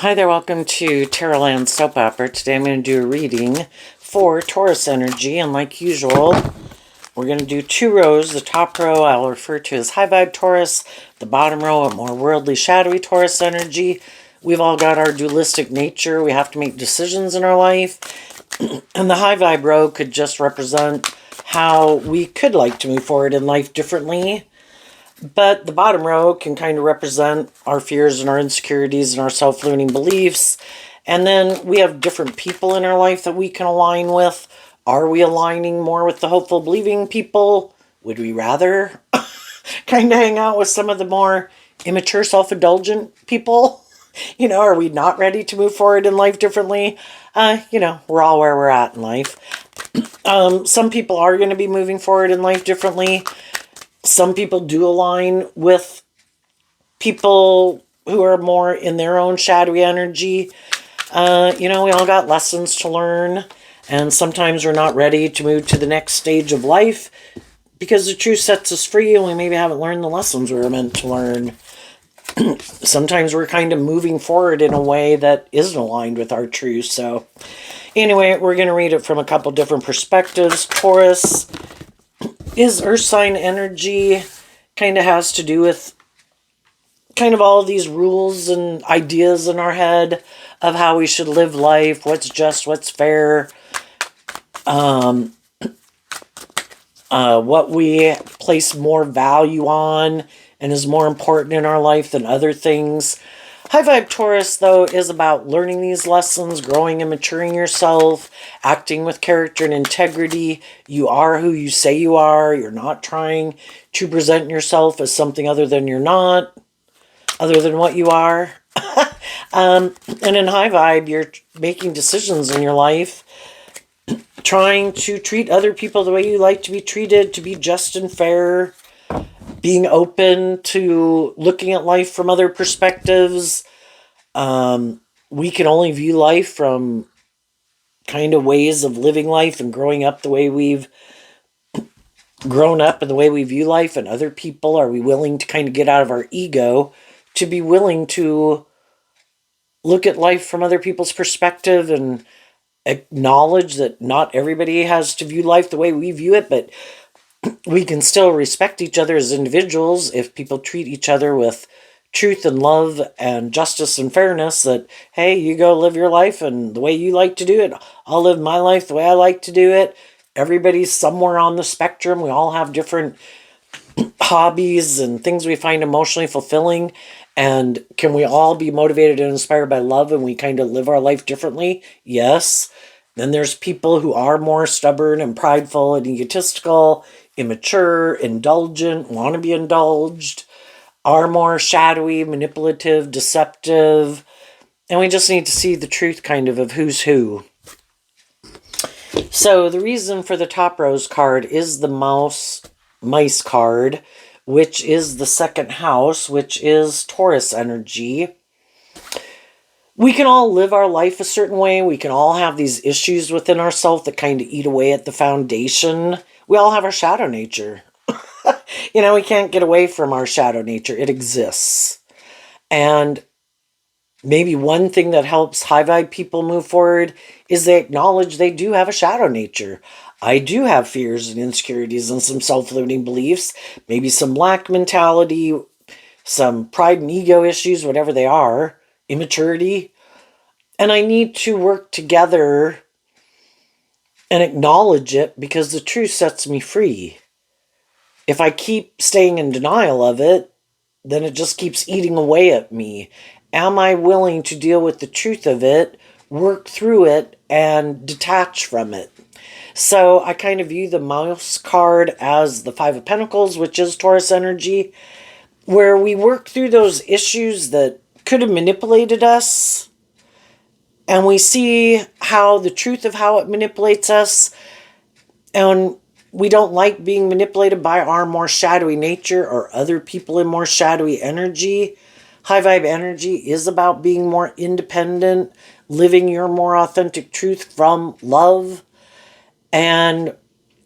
Hi there, welcome to Tarotland Soap Opera. Today I'm going to do a reading for Taurus energy, and like usual, we're going to do two rows. The top row I'll refer to as high vibe Taurus, the bottom row a more worldly, shadowy Taurus energy. We've all got our dualistic nature. We have to make decisions in our life, and the high vibe row could just represent how we could like to move forward in life differently. But the bottom row can kind of represent our fears and our insecurities and our self-limiting beliefs. And then we have different people in our life that we can align with. Are we aligning more with the hopeful, believing people? Would we rather kind of hang out with some of the more immature, self-indulgent people? Are we not ready to move forward in life differently? We're all where we're at in life. Some people are going to be moving forward in life differently. Some people do align with people who are more in their own shadowy energy. We all got lessons to learn, and sometimes we're not ready to move to the next stage of life because the truth sets us free and we maybe haven't learned the lessons we were meant to learn. Sometimes we're kind of moving forward in a way that isn't aligned with our truth. So anyway, we're going to read it from a couple different perspectives. Taurus is earth sign energy, kind of has to do with kind of all of these rules and ideas in our head of how we should live life, what's just, what's fair, what we place more value on and is more important in our life than other things. High vibe Taurus, though, is about learning these lessons, growing and maturing yourself, acting with character and integrity. You are who you say you are. You're not trying to present yourself as something other than you're not, other than what you are. And in high vibe, you're making decisions in your life, trying to treat other people the way you like to be treated, to be just and fair, being open to looking at life from other perspectives. We can only view life from kind of ways of living life and growing up the way we've grown up and the way we view life, and other people. Are we willing to kind of get out of our ego to be willing to look at life from other people's perspective and acknowledge that not everybody has to view life the way we view it, but we can still respect each other as individuals if people treat each other with truth and love and justice and fairness, that, hey, you go live your life and the way you like to do it. I'll live my life the way I like to do it. Everybody's somewhere on the spectrum. We all have different hobbies and things we find emotionally fulfilling. And can we all be motivated and inspired by love, and we kind of live our life differently? Yes. Then there's people who are more stubborn and prideful and egotistical, immature, indulgent, want to be indulged, are more shadowy, manipulative, deceptive. And we just need to see the truth kind of who's who. So the reason for the top rose card is the mice card, which is the second house, which is Taurus energy. We can all live our life a certain way. We can all have these issues within ourselves that kind of eat away at the foundation. We all have our shadow nature. We can't get away from our shadow nature. It exists. And maybe one thing that helps high vibe people move forward is they acknowledge they do have a shadow nature. I do have fears and insecurities and some self-limiting beliefs, maybe some lack mentality, some pride and ego issues, whatever they are, immaturity. And I need to work together and acknowledge it, because the truth sets me free. If I keep staying in denial of it, then it just keeps eating away at me. Am I willing to deal with the truth of it, work through it, and detach from it? So I kind of view the mouse card as the Five of Pentacles, which is Taurus energy, where we work through those issues that could have manipulated us, and we see how the truth of how it manipulates us, and we don't like being manipulated by our more shadowy nature or other people in more shadowy energy. High vibe energy is about being more independent, living your more authentic truth from love. And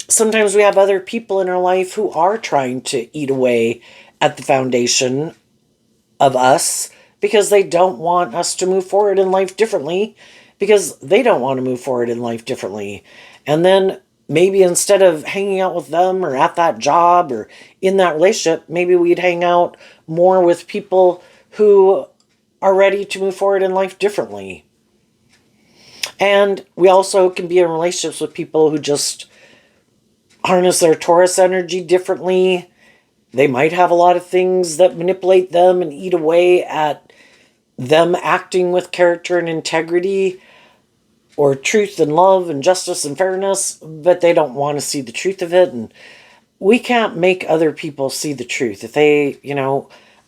sometimes we have other people in our life who are trying to eat away at the foundation of us because they don't want us to move forward in life differently, because they don't want to move forward in life differently. And then maybe instead of hanging out with them or at that job or in that relationship, maybe we'd hang out more with people who are ready to move forward in life differently. And we also can be in relationships with people who just harness their Taurus energy differently. They might have a lot of things that manipulate them and eat away at them acting with character and integrity, or truth and love and justice and fairness, but they don't want to see the truth of it. And we can't make other people see the truth. If they,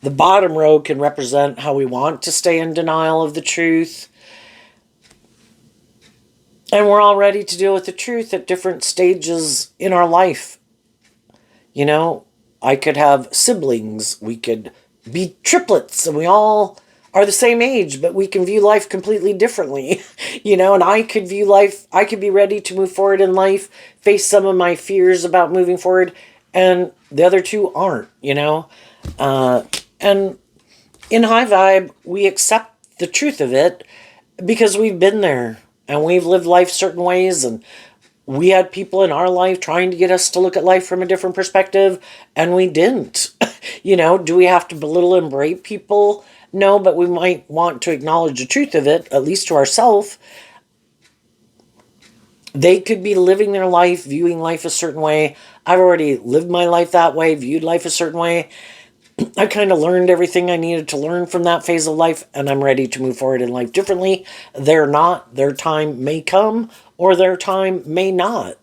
the bottom row can represent how we want to stay in denial of the truth. And we're all ready to deal with the truth at different stages in our life. I could have siblings. We could be triplets, and we all are the same age, but we can view life completely differently. And I could view life, I could be ready to move forward in life, face some of my fears about moving forward, and the other two aren't, and in high vibe, we accept the truth of it because we've been there and we've lived life certain ways, and we had people in our life trying to get us to look at life from a different perspective, and we didn't. Do we have to belittle and berate people? No, but we might want to acknowledge the truth of it, at least to ourselves. They could be living their life, viewing life a certain way. I've already lived my life that way, viewed life a certain way. I kind of learned everything I needed to learn from that phase of life, and I'm ready to move forward in life differently. They're not. Their time may come, or their time may not.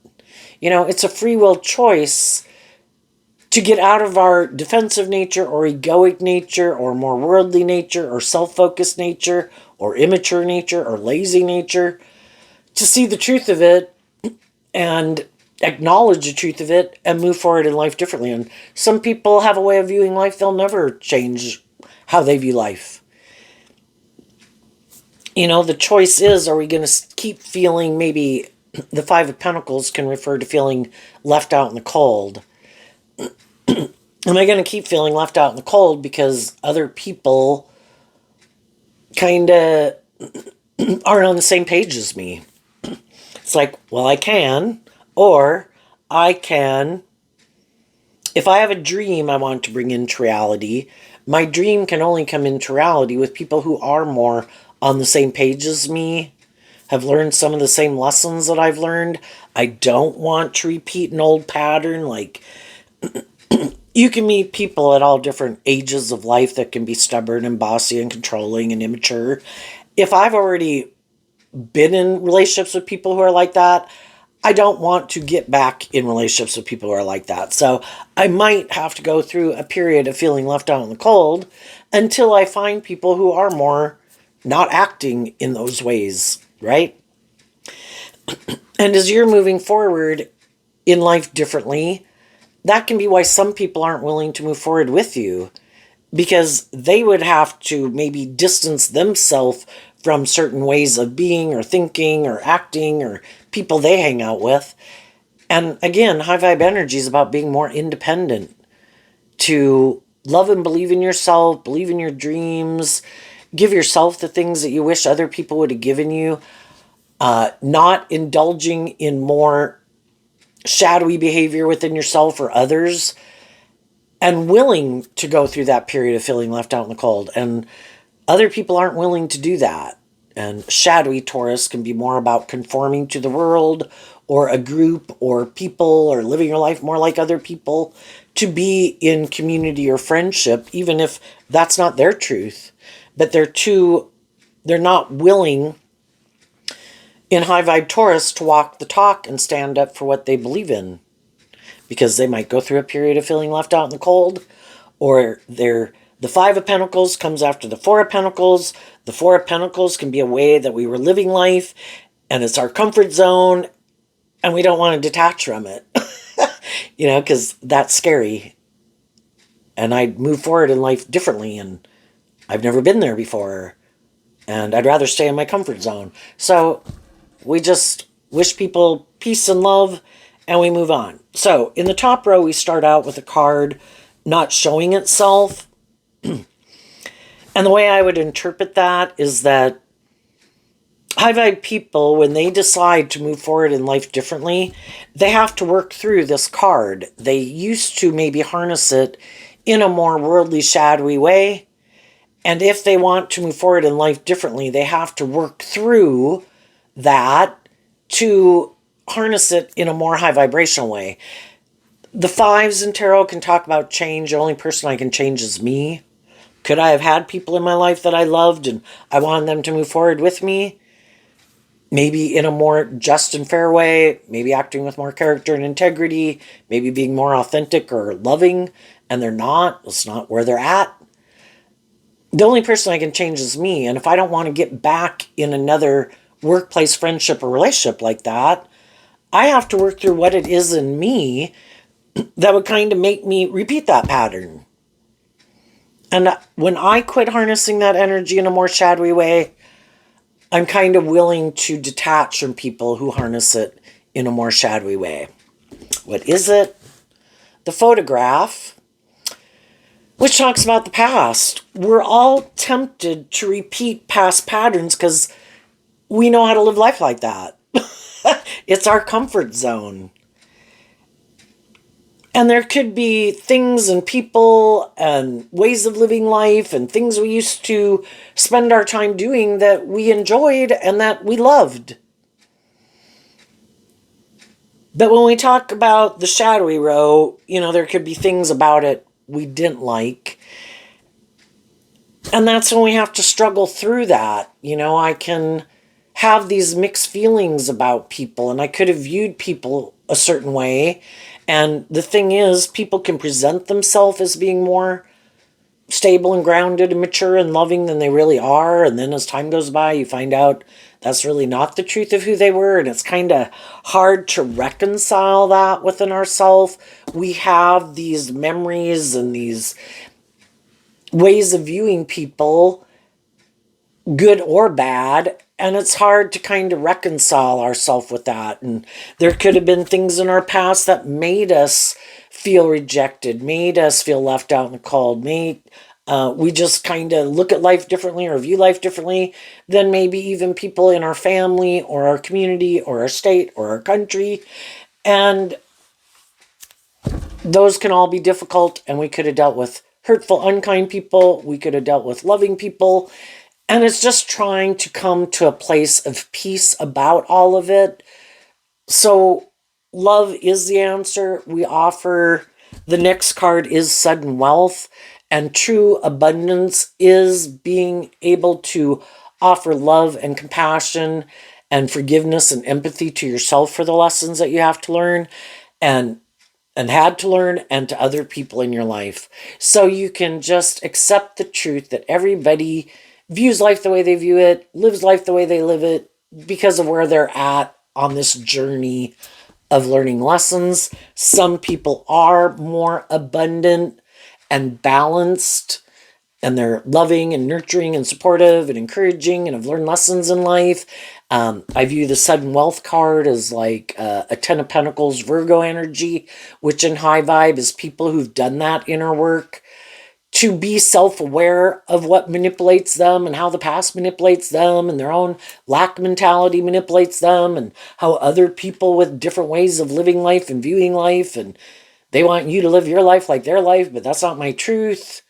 It's a free will choice to get out of our defensive nature or egoic nature or more worldly nature or self-focused nature or immature nature or lazy nature, to see the truth of it and acknowledge the truth of it and move forward in life differently. And some people have a way of viewing life, they'll never change how they view life. The choice is, are we going to keep feeling, maybe the Five of Pentacles can refer to feeling left out in the cold. Am I going to keep feeling left out in the cold because other people kind of aren't on the same page as me? It's like, well, I can, or I can, if I have a dream I want to bring into reality, my dream can only come into reality with people who are more on the same page as me, have learned some of the same lessons that I've learned. I don't want to repeat an old pattern. Like, you can meet people at all different ages of life that can be stubborn and bossy and controlling and immature. If I've already been in relationships with people who are like that, I don't want to get back in relationships with people who are like that. So I might have to go through a period of feeling left out in the cold until I find people who are more not acting in those ways, right? And as you're moving forward in life differently, that can be why some people aren't willing to move forward with you, because they would have to maybe distance themselves from certain ways of being or thinking or acting or people they hang out with. And again, high vibe energy is about being more independent, to love and believe in yourself, believe in your dreams, give yourself the things that you wish other people would have given you, not indulging in more shadowy behavior within yourself or others, and willing to go through that period of feeling left out in the cold. And other people aren't willing to do that. And shadowy Taurus can be more about conforming to the world or a group or people, or living your life more like other people, to be in community or friendship, even if that's not their truth. But they're not willing in high vibe Taurus to walk the talk and stand up for what they believe in, because they might go through a period of feeling left out in the cold, or the Five of Pentacles comes after the Four of Pentacles. The Four of Pentacles can be a way that we were living life, and it's our comfort zone, and we don't want to detach from it, because that's scary. And I'd move forward in life differently, and I've never been there before, and I'd rather stay in my comfort zone. So we just wish people peace and love, and we move on. So in the top row, we start out with a card not showing itself. And the way I would interpret that is that high vibe people, when they decide to move forward in life differently, they have to work through this card. They used to maybe harness it in a more worldly, shadowy way. And if they want to move forward in life differently, they have to work through that to harness it in a more high vibrational way. The fives in tarot can talk about change. The only person I can change is me. Could I have had people in my life that I loved and I wanted them to move forward with me? Maybe in a more just and fair way, maybe acting with more character and integrity, maybe being more authentic or loving, and they're not. It's not where they're at. The only person I can change is me. And if I don't want to get back in another workplace friendship or relationship like that, I have to work through what it is in me that would kind of make me repeat that pattern. And when I quit harnessing that energy in a more shadowy way, I'm kind of willing to detach from people who harness it in a more shadowy way. What is it? The photograph, which talks about the past. We're all tempted to repeat past patterns because we know how to live life like that. It's our comfort zone. And there could be things and people and ways of living life and things we used to spend our time doing that we enjoyed and that we loved. But when we talk about the shadowy row, there could be things about it we didn't like. And that's when we have to struggle through that. I can have these mixed feelings about people, and I could have viewed people a certain way. And the thing is, people can present themselves as being more stable and grounded and mature and loving than they really are. And then as time goes by, you find out that's really not the truth of who they were. And it's kind of hard to reconcile that within ourselves. We have these memories and these ways of viewing people, good or bad, and it's hard to kind of reconcile ourselves with that. And there could have been things in our past that made us feel rejected, made us feel left out in the cold, we just kind of look at life differently or view life differently than maybe even people in our family or our community or our state or our country. And those can all be difficult, and we could have dealt with hurtful, unkind people. We could have dealt with loving people. And it's just trying to come to a place of peace about all of it. So love is the answer. We offer, the next card is sudden wealth. And true abundance is being able to offer love and compassion and forgiveness and empathy to yourself for the lessons that you have to learn and had to learn, and to other people in your life. So you can just accept the truth that everybody views life the way they view it, lives life the way they live it, because of where they're at on this journey of learning lessons. Some people are more abundant and balanced, and they're loving and nurturing and supportive and encouraging and have learned lessons in life. I view the sudden wealth card as like a 10 of Pentacles Virgo energy, which in high vibe is people who've done that inner work to be self-aware of what manipulates them and how the past manipulates them and their own lack mentality manipulates them and how other people with different ways of living life and viewing life, and they want you to live your life like their life, but that's not my truth.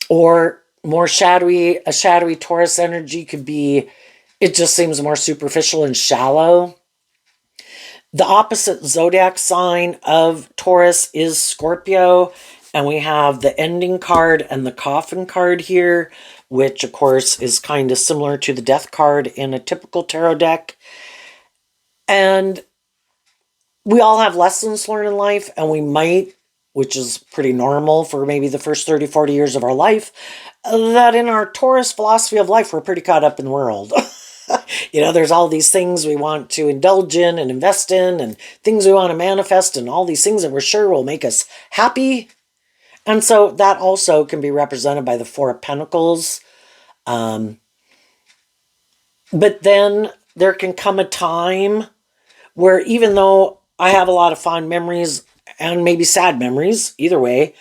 Or more shadowy, a shadowy Taurus energy could be, it just seems more superficial and shallow. The opposite zodiac sign of Taurus is Scorpio, and we have the ending card and the coffin card here, which of course is kind of similar to the death card in a typical tarot deck. And we all have lessons learned in life, and we might, which is pretty normal for maybe the first 30, 40 years of our life, that in our Taurus philosophy of life, we're pretty caught up in the world. There's all these things we want to indulge in and invest in, and things we want to manifest, and all these things that we're sure will make us happy. And so that also can be represented by the Four of Pentacles. But then there can come a time where, even though I have a lot of fond memories and maybe sad memories, either way,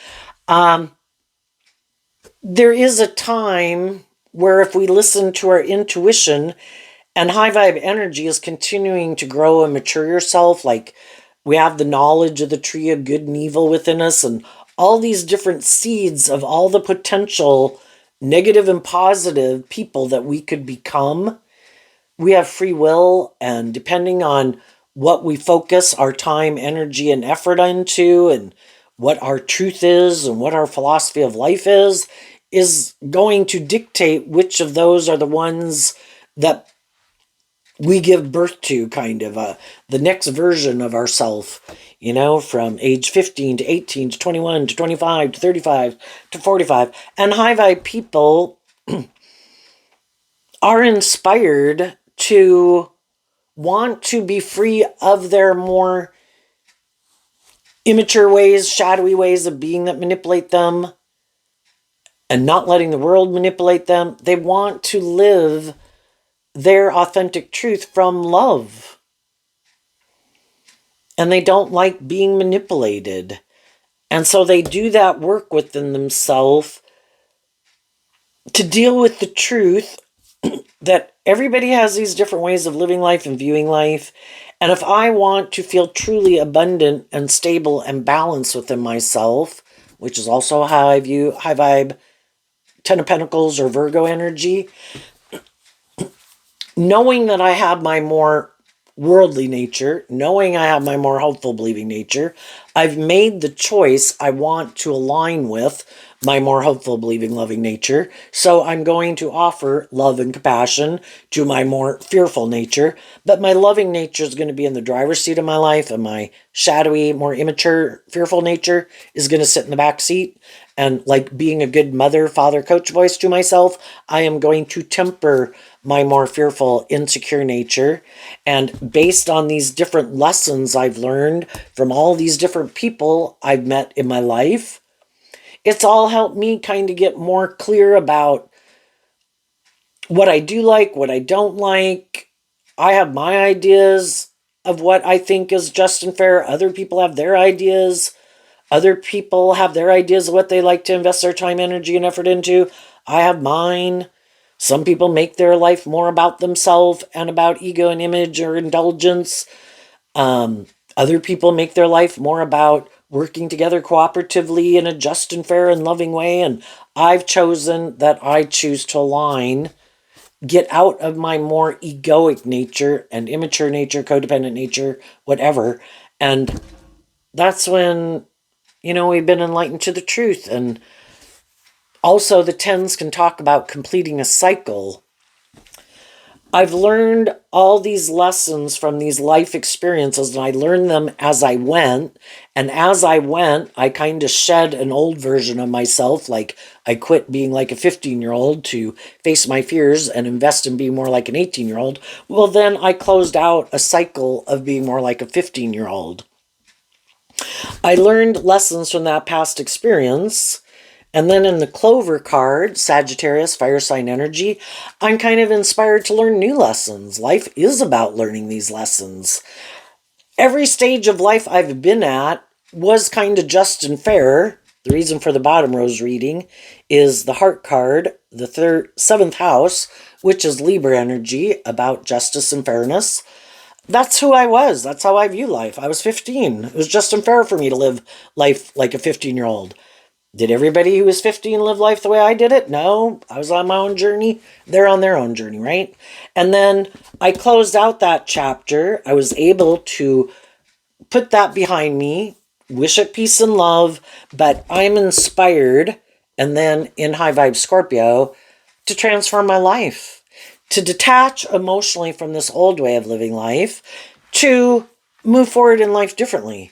there is a time where if we listen to our intuition and high vibe energy is continuing to grow and mature yourself, like we have the knowledge of the tree of good and evil within us and all these different seeds of all the potential negative and positive people that we could become. We have free will, and depending on what we focus our time, energy, and effort into, and what our truth is, and what our philosophy of life is going to dictate which of those are the ones that we give birth to, kind of the next version of ourself, from age 15 to 18 to 21 to 25 to 35 to 45. And high vibe people are inspired to want to be free of their more immature ways, shadowy ways of being that manipulate them and not letting the world manipulate them. They want to live their authentic truth from love. And they don't like being manipulated. And so they do that work within themselves to deal with the truth that everybody has these different ways of living life and viewing life. And if I want to feel truly abundant and stable and balanced within myself, which is also how I view high vibe, Ten of Pentacles or Virgo energy, knowing that I have my more worldly nature, knowing I have my more hopeful believing nature, I've made the choice I want to align with my more hopeful believing loving nature. So I'm going to offer love and compassion to my more fearful nature, but my loving nature is going to be in the driver's seat of my life, and my shadowy, more immature, fearful nature is going to sit in the back seat. And like being a good mother, father, coach voice to myself, I am going to temper my more fearful, insecure nature. And based on these different lessons I've learned from all these different people I've met in my life, it's all helped me kind of get more clear about what I do like, what I don't like. I have my ideas of what I think is just and fair. Other people have their ideas. Other people have their ideas of what they like to invest their time, energy, and effort into. I have mine. Some people make their life more about themselves and about ego and image or indulgence. Other people make their life more about working together cooperatively in a just and fair and loving way. And I've chosen that I choose to align, get out of my more egoic nature and immature nature, codependent nature, whatever. And that's when, we've been enlightened to the truth. And also the tens can talk about completing a cycle. I've learned all these lessons from these life experiences, and I learned them as I went. And as I went, I kind of shed an old version of myself. Like I quit being like a 15-year-old to face my fears and invest in being more like an 18-year-old. Well, then I closed out a cycle of being more like a 15-year-old. I learned lessons from that past experience. And then in the Clover card, Sagittarius, fire sign energy, I'm kind of inspired to learn new lessons. Life is about learning these lessons. Every stage of life I've been at was kind of just and fair. The reason for the bottom rose reading is the Heart card, the seventh house, which is Libra energy, about justice and fairness. That's who I was. That's how I view life. I was 15. It was just and fair for me to live life like a 15-year-old. Did everybody who was 15 live life the way I did it? No, I was on my own journey. They're on their own journey, right? And then I closed out that chapter. I was able to put that behind me, wish it peace and love, but I'm inspired, and then in High Vibe Scorpio, to transform my life, to detach emotionally from this old way of living life, to move forward in life differently.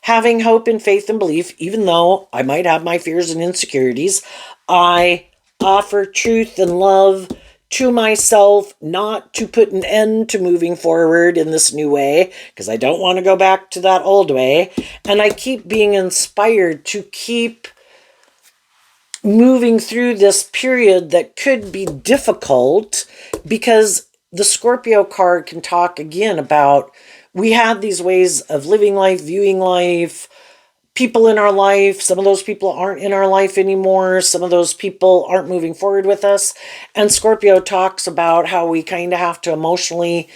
Having hope and faith and belief, even though I might have my fears and insecurities, I offer truth and love to myself, not to put an end to moving forward in this new way, because I don't want to go back to that old way. And I keep being inspired to keep moving through this period that could be difficult, because the Scorpio card can talk again about we have these ways of living life, viewing life, people in our life. Some of those people aren't in our life anymore. Some of those people aren't moving forward with us. And Scorpio talks about how we kind of have to emotionally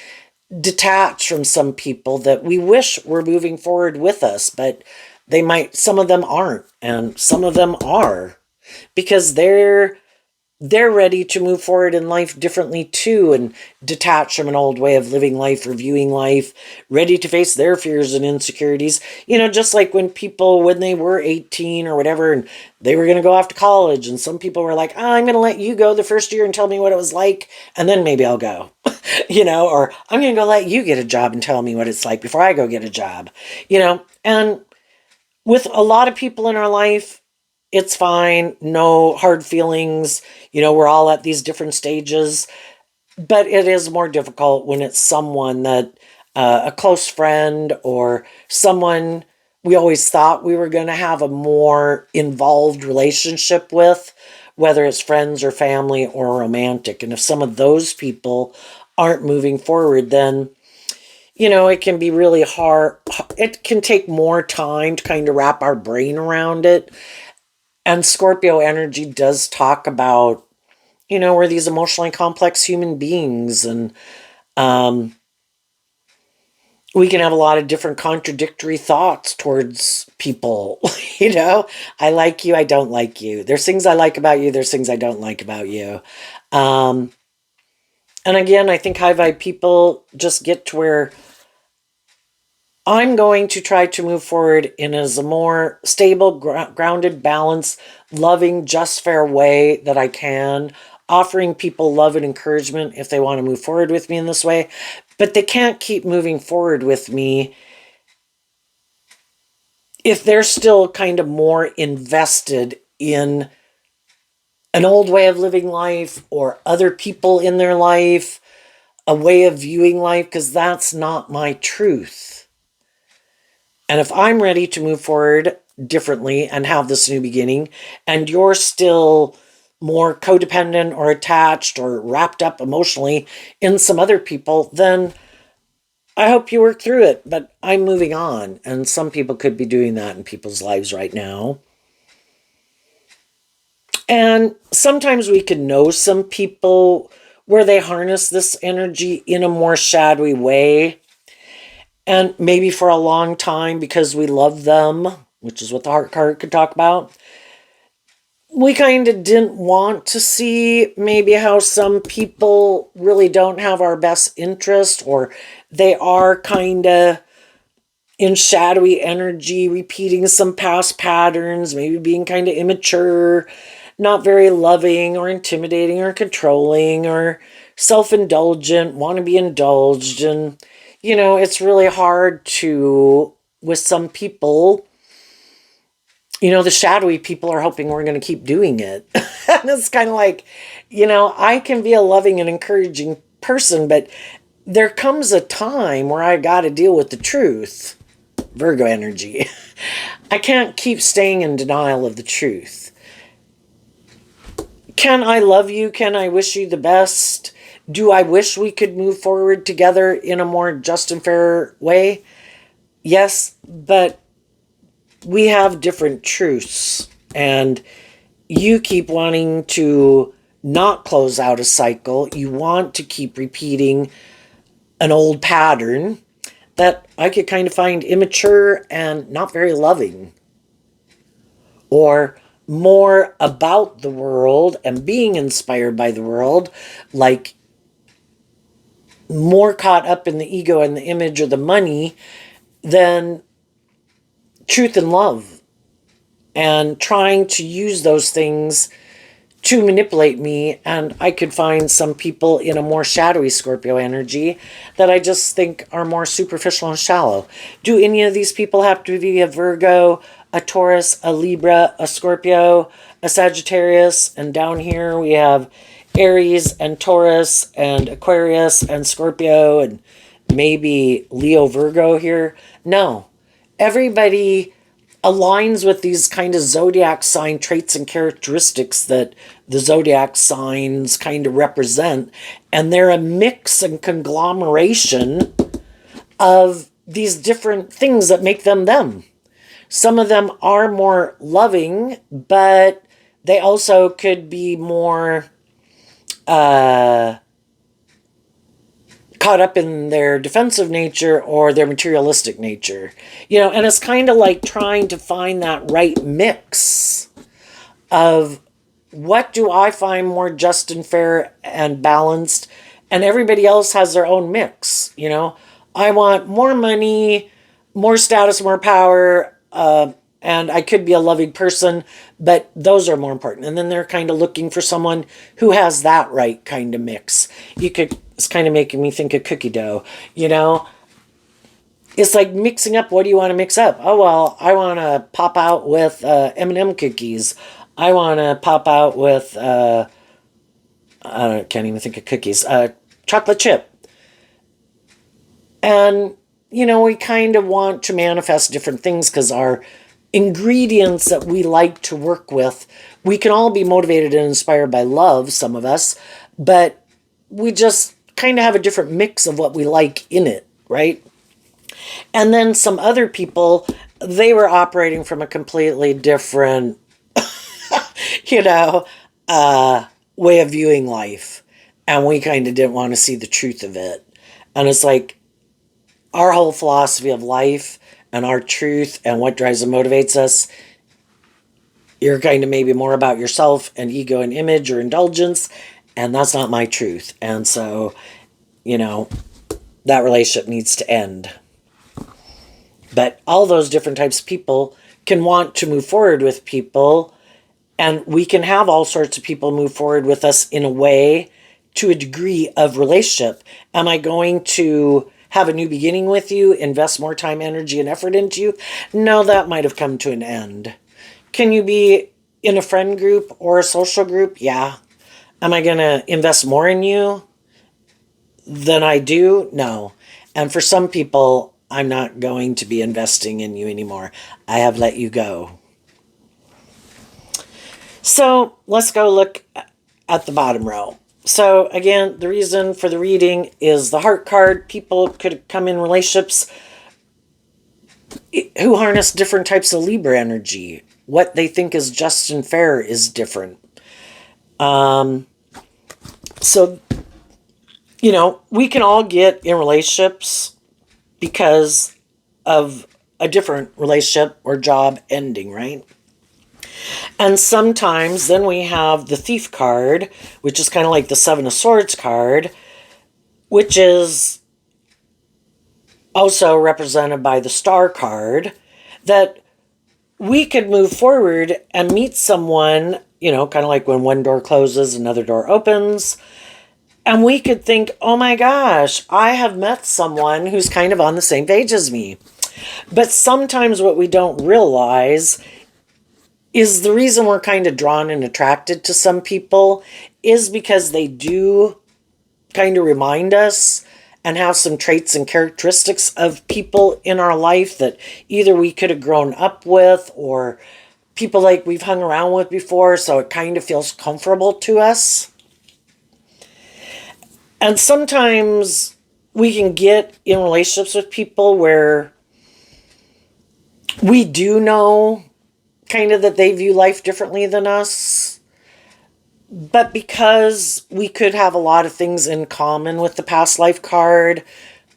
detach from some people that we wish were moving forward with us, but some of them aren't, and some of them are, because they're ready to move forward in life differently too, and detach from an old way of living life or viewing life, ready to face their fears and insecurities. Just like when people, when they were 18 or whatever, and they were going to go off to college, and some people were like, I'm going to let you go the first year and tell me what it was like, and then maybe I'll go. Or I'm going to go let you get a job and tell me what it's like before I go get a job. And with a lot of people in our life, it's fine. No hard feelings. We're all at these different stages. But it is more difficult when it's someone that, a close friend, or someone we always thought we were going to have a more involved relationship with, whether it's friends or family or romantic. And if some of those people aren't moving forward, then it can be really hard. It can take more time to kind of wrap our brain around it. And Scorpio energy does talk about, we're these emotionally complex human beings, and we can have a lot of different contradictory thoughts towards people. I like you, I don't like you. There's things I like about you, there's things I don't like about you. And again, I think high vibe people just get to where I'm going to try to move forward in as a more stable, grounded, balanced, loving, just, fair way that I can, offering people love and encouragement if they want to move forward with me in this way. But they can't keep moving forward with me if they're still kind of more invested in an old way of living life or other people in their life, a way of viewing life, because that's not my truth. And if I'm ready to move forward differently and have this new beginning, and you're still more codependent or attached or wrapped up emotionally in some other people, then I hope you work through it. But I'm moving on, and some people could be doing that in people's lives right now. And sometimes we can know some people where they harness this energy in a more shadowy way. And maybe for a long time, because we love them, which is what the heart card could talk about, we kind of didn't want to see maybe how some people really don't have our best interest, or they are kind of in shadowy energy, repeating some past patterns, maybe being kind of immature, not very loving or intimidating or controlling or self-indulgent, want to be indulged. And it's really hard to, with some people, the shadowy people are hoping we're going to keep doing it. And it's kind of like, I can be a loving and encouraging person, but there comes a time where I got to deal with the truth. Virgo energy. I can't keep staying in denial of the truth. Can I love you? Can I wish you the best? Do I wish we could move forward together in a more just and fair way? Yes, but we have different truths, and you keep wanting to not close out a cycle. You want to keep repeating an old pattern that I could kind of find immature and not very loving, or more about the world and being inspired by the world, like more caught up in the ego and the image or the money than truth and love, and trying to use those things to manipulate me. And I could find some people in a more shadowy Scorpio energy that I just think are more superficial and shallow. Do any of these people have to be a Virgo, a Taurus, a Libra, a Scorpio, a Sagittarius? And down here we have Aries and Taurus and Aquarius and Scorpio and maybe Leo, Virgo here. No, everybody aligns with these kind of zodiac sign traits and characteristics that the zodiac signs kind of represent. And they're a mix and conglomeration of these different things that make them them. Some of them are more loving, but they also could be more caught up in their defensive nature or their materialistic nature. And it's kind of like trying to find that right mix of what do I find more just and fair and balanced, and everybody else has their own mix. I want more money, more status, more power, and I could be a loving person, but those are more important. And then they're kind of looking for someone who has that right kind of mix. It's kind of making me think of cookie dough, It's like mixing up. What do you want to mix up? Oh, well, I want to pop out with M&M cookies. I want to pop out with, I can't even think of cookies, chocolate chip. And, we kind of want to manifest different things because our ingredients that we like to work with, we can all be motivated and inspired by love, some of us, but we just kind of have a different mix of what we like in it, right? And then some other people, they were operating from a completely different, way of viewing life. And we kind of didn't want to see the truth of it. And it's like our whole philosophy of life and our truth and what drives and motivates us, you're kind of maybe more about yourself and ego and image or indulgence. And that's not my truth. And so, that relationship needs to end. But all those different types of people can want to move forward with people. And we can have all sorts of people move forward with us in a way to a degree of relationship. Am I going to have a new beginning with you, invest more time, energy, and effort into you? No, that might have come to an end. Can you be in a friend group or a social group? Yeah. Am I going to invest more in you than I do? No. And for some people, I'm not going to be investing in you anymore. I have let you go. So let's go look at the bottom row. So again, the reason for the reading is the heart card. People could come in relationships who harness different types of Libra energy. What they think is just and fair is different. So, we can all get in relationships because of a different relationship or job ending, right? And sometimes then we have the Thief card, which is kind of like the Seven of Swords card, which is also represented by the Star card, that we could move forward and meet someone, kind of like when one door closes, another door opens. And we could think, oh my gosh, I have met someone who's kind of on the same page as me. But sometimes what we don't realize is the reason we're kind of drawn and attracted to some people is because they do kind of remind us and have some traits and characteristics of people in our life that either we could have grown up with or people like we've hung around with before, so it kind of feels comfortable to us. And sometimes we can get in relationships with people where we do know kind of that they view life differently than us. But because we could have a lot of things in common with the past life card,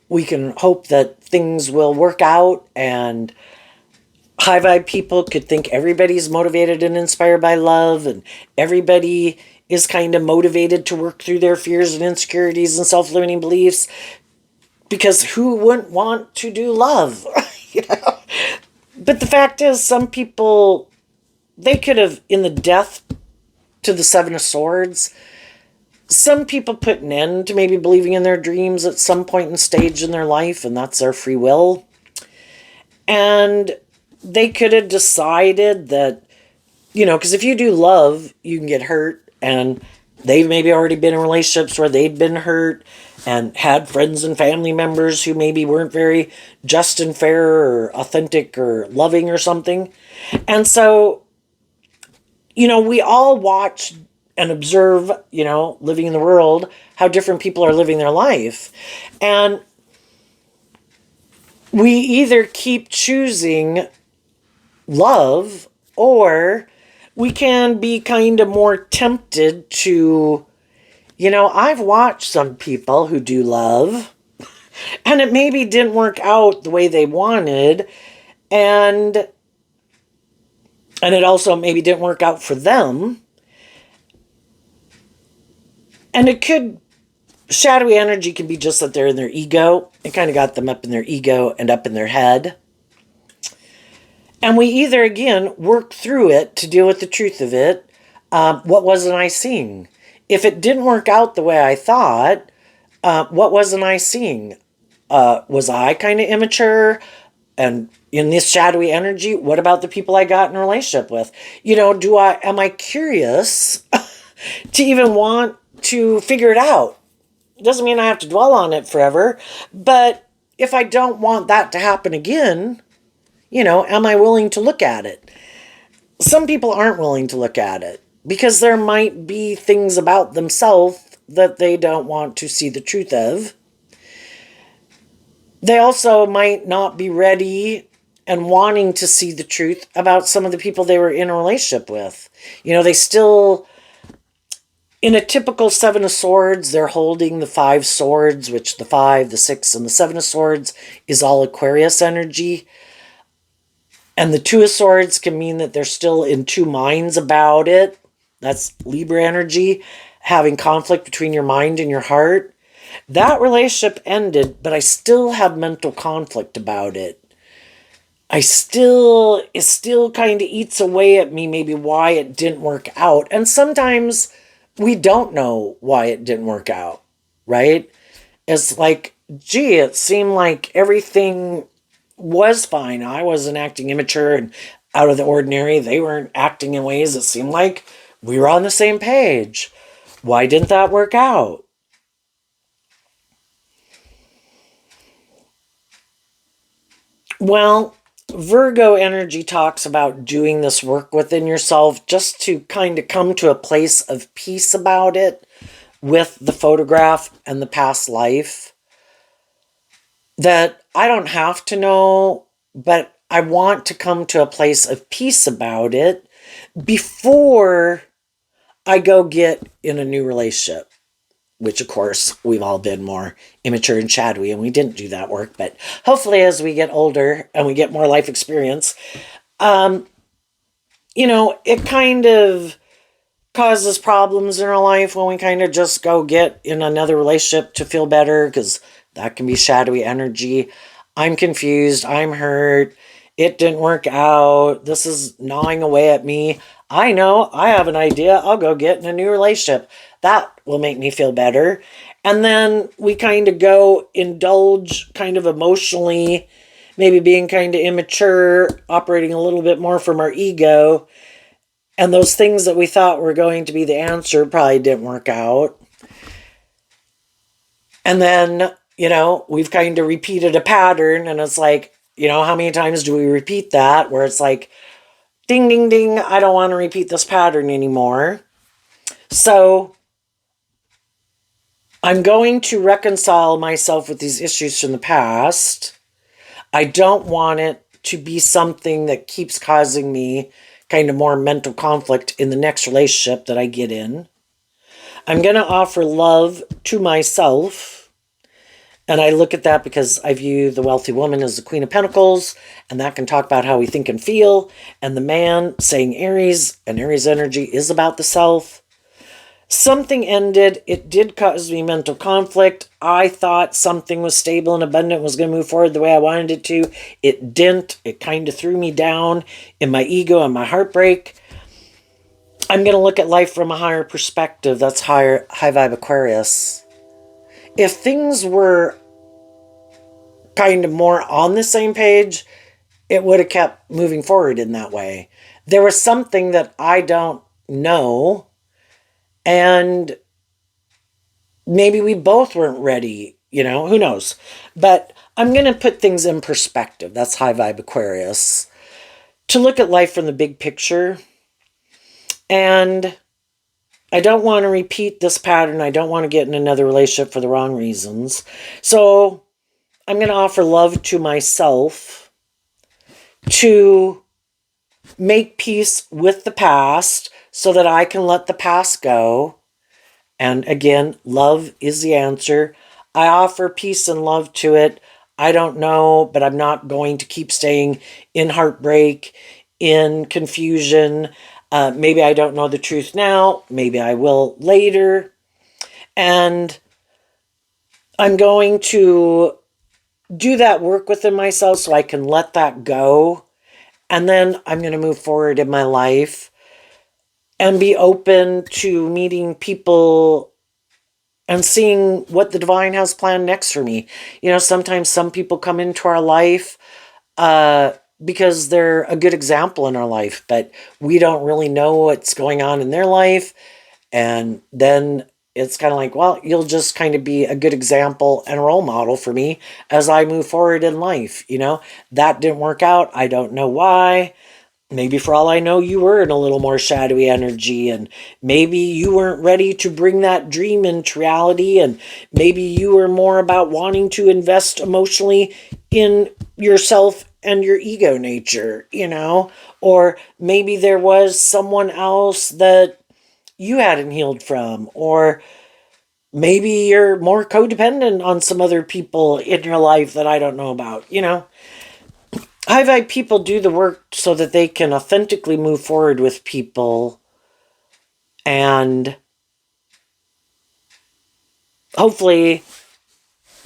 we can hope that things will work out, and high vibe people could think everybody's motivated and inspired by love, and everybody is kind of motivated to work through their fears and insecurities and self-limiting beliefs, because who wouldn't want to do love? But the fact is, some people, they could have, in the death to the Seven of Swords, some people put an end to maybe believing in their dreams at some point and stage in their life, and that's their free will. And they could have decided that, because if you do love, you can get hurt, and they've maybe already been in relationships where they'd been hurt and had friends and family members who maybe weren't very just and fair or authentic or loving or something. And so, we all watch and observe, living in the world, how different people are living their life. And we either keep choosing love, or we can be kind of more tempted to, I've watched some people who do love, and it maybe didn't work out the way they wanted, and it also maybe didn't work out for them. And it could, shadowy energy can be just that they're in their ego. It kind of got them up in their ego and up in their head. And we either, again, work through it to deal with the truth of it. What wasn't I seeing? If it didn't work out the way I thought, what wasn't I seeing? Was I kind of immature? And in this shadowy energy, what about the people I got in a relationship with? Am I curious to even want to figure it out? It doesn't mean I have to dwell on it forever, but if I don't want that to happen again, am I willing to look at it? Some people aren't willing to look at it because there might be things about themselves that they don't want to see the truth of. They also might not be ready and wanting to see the truth about some of the people they were in a relationship with. They still, in a typical Seven of Swords, they're holding the 5 swords, which the 5, the 6, and the 7 of Swords is all Aquarius energy. And the 2 of Swords can mean that they're still in 2 minds about it. That's Libra energy, having conflict between your mind and your heart. That relationship ended, but I still have mental conflict about it. It still kind of eats away at me, maybe why it didn't work out. And sometimes we don't know why it didn't work out, right? It's like, gee, it seemed like everything was fine. I wasn't acting immature and out of the ordinary. They weren't acting in ways that seemed like we were on the same page. Why didn't that work out? Well, Virgo energy talks about doing this work within yourself just to kind of come to a place of peace about it with the photograph and the past life. That I don't have to know, but I want to come to a place of peace about it before I go get in a new relationship. Which, of course, we've all been more immature and shadowy, and we didn't do that work. But hopefully, as we get older and we get more life experience, it kind of causes problems in our life when we kind of just go get in another relationship to feel better, because that can be shadowy energy. I'm confused. I'm hurt. It didn't work out. This is gnawing away at me. I know. I have an idea. I'll go get in a new relationship. That will make me feel better. And then we kind of go indulge kind of emotionally, maybe being kind of immature, operating a little bit more from our ego. And those things that we thought were going to be the answer probably didn't work out. And then, we've kind of repeated a pattern, and it's like, how many times do we repeat that? Where it's like, ding, ding, ding, I don't want to repeat this pattern anymore. So I'm going to reconcile myself with these issues from the past. I don't want it to be something that keeps causing me kind of more mental conflict in the next relationship that I get in. I'm going to offer love to myself. And I look at that because I view the wealthy woman as the Queen of Pentacles, and that can talk about how we think and feel. And the man saying Aries, and Aries energy is about the self. Something ended. It did cause me mental conflict. I thought something was stable and abundant, was going to move forward the way I wanted it to. It didn't. It kind of threw me down in my ego and my heartbreak. I'm going to look at life from a higher perspective. That's high vibe Aquarius. If things were kind of more on the same page, it would have kept moving forward in that way. There was something that I don't know, and maybe we both weren't ready, who knows? But I'm going to put things in perspective. That's high vibe Aquarius. To look at life from the big picture. And I don't want to repeat this pattern. I don't want to get in another relationship for the wrong reasons. So I'm going to offer love to myself to make peace with the past so that I can let the past go. And again, love is the answer. I offer peace and love to it. I don't know, but I'm not going to keep staying in heartbreak, in confusion. Maybe I don't know the truth now. Maybe I will later. And I'm going to do that work within myself so I can let that go. And then I'm going to move forward in my life and be open to meeting people and seeing what the divine has planned next for me. You know, sometimes some people come into our life because they're a good example in our life, but we don't really know what's going on in their life. And then it's kind of like, well, you'll just kind of be a good example and a role model for me as I move forward in life. You know, that didn't work out. I don't know why. Maybe for all I know, you were in a little more shadowy energy, and maybe you weren't ready to bring that dream into reality, and maybe you were more about wanting to invest emotionally in yourself and your ego nature, you know? Or maybe there was someone else that you hadn't healed from, or maybe you're more codependent on some other people in your life that I don't know about, you know? High vibe people do the work so that they can authentically move forward with people and hopefully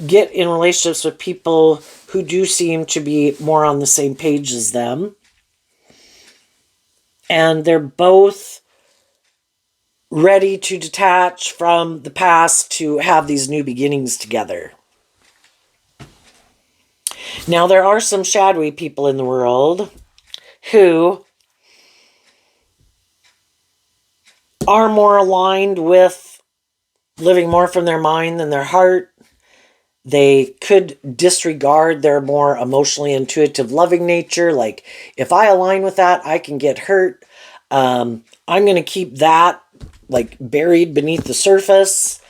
get in relationships with people who do seem to be more on the same page as them. And they're both ready to detach from the past to have these new beginnings together. Now, there are some shadowy people in the world who are more aligned with living more from their mind than their heart. They could disregard their more emotionally intuitive, loving nature. Like, if I align with that, I can get hurt. I'm going to keep that like buried beneath the surface.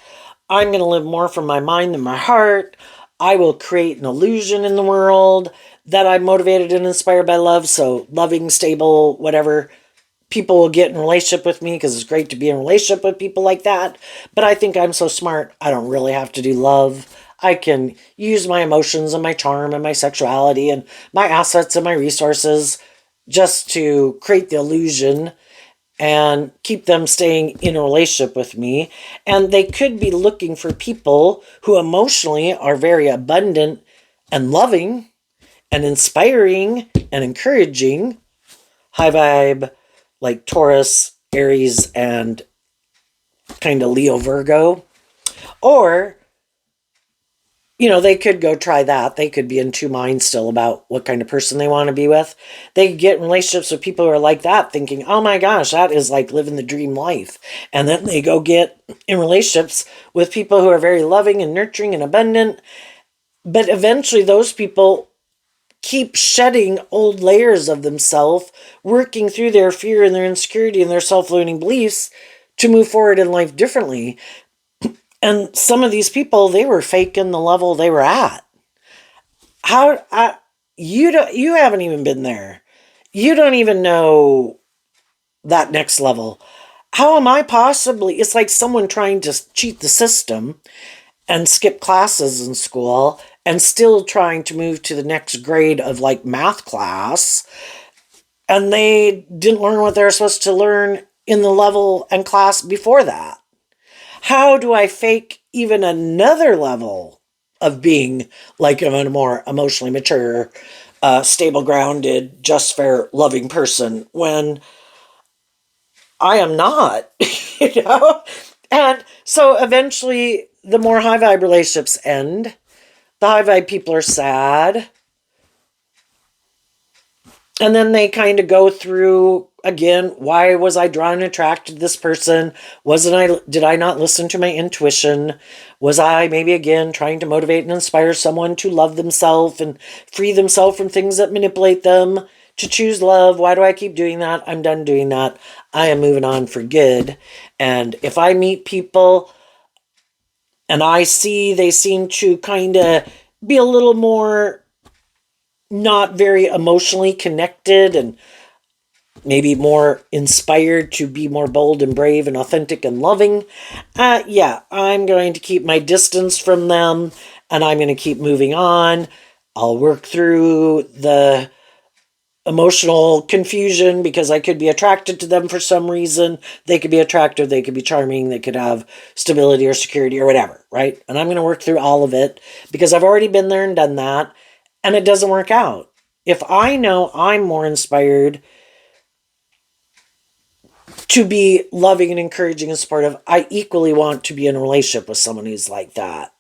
I'm going to live more from my mind than my heart. I will create an illusion in the world that I'm motivated and inspired by love. So loving, stable, whatever. People will get in relationship with me because it's great to be in a relationship with people like that. But I think I'm so smart, I don't really have to do love. I can use my emotions and my charm and my sexuality and my assets and my resources just to create the illusion and keep them staying in a relationship with me. And they could be looking for people who emotionally are very abundant and loving and inspiring and encouraging. High vibe, like Taurus, Aries, and kind of Leo, Virgo. Or, you know, they could go try that. They could be in two minds still about what kind of person they want to be with. They could get in relationships with people who are like that, thinking, oh my gosh, that is like living the dream life. And then they go get in relationships with people who are very loving and nurturing and abundant. But eventually those people keep shedding old layers of themselves, working through their fear and their insecurity and their self-limiting beliefs to move forward in life differently. And some of these people, they were faking the level they were at. You haven't even been there. You don't even know that next level. How am I possibly? It's like someone trying to cheat the system and skip classes in school and still trying to move to the next grade of like math class, and they didn't learn what they were supposed to learn in the level and class before that. How do I fake even another level of being like a more emotionally mature, stable, grounded, just fair, loving person when I am not, you know? And so eventually the more high vibe relationships end. The high vibe people are sad. And then they kind of go through again, why was I drawn and attracted to this person? Did I not listen to my intuition? Was I maybe again trying to motivate and inspire someone to love themselves and free themselves from things that manipulate them, to choose love? Why do I keep doing that? I'm done doing that. I am moving on for good. And if I meet people and I see they seem to kind of be a little more not very emotionally connected and maybe more inspired to be more bold and brave and authentic and loving, yeah, I'm going to keep my distance from them and I'm going to keep moving on. I'll work through the emotional confusion because I could be attracted to them for some reason. They could be attractive, they could be charming, they could have stability or security or whatever, right? And I'm going to work through all of it because I've already been there and done that, and it doesn't work out. If I know I'm more inspired to be loving and encouraging and supportive, I equally want to be in a relationship with someone who's like that.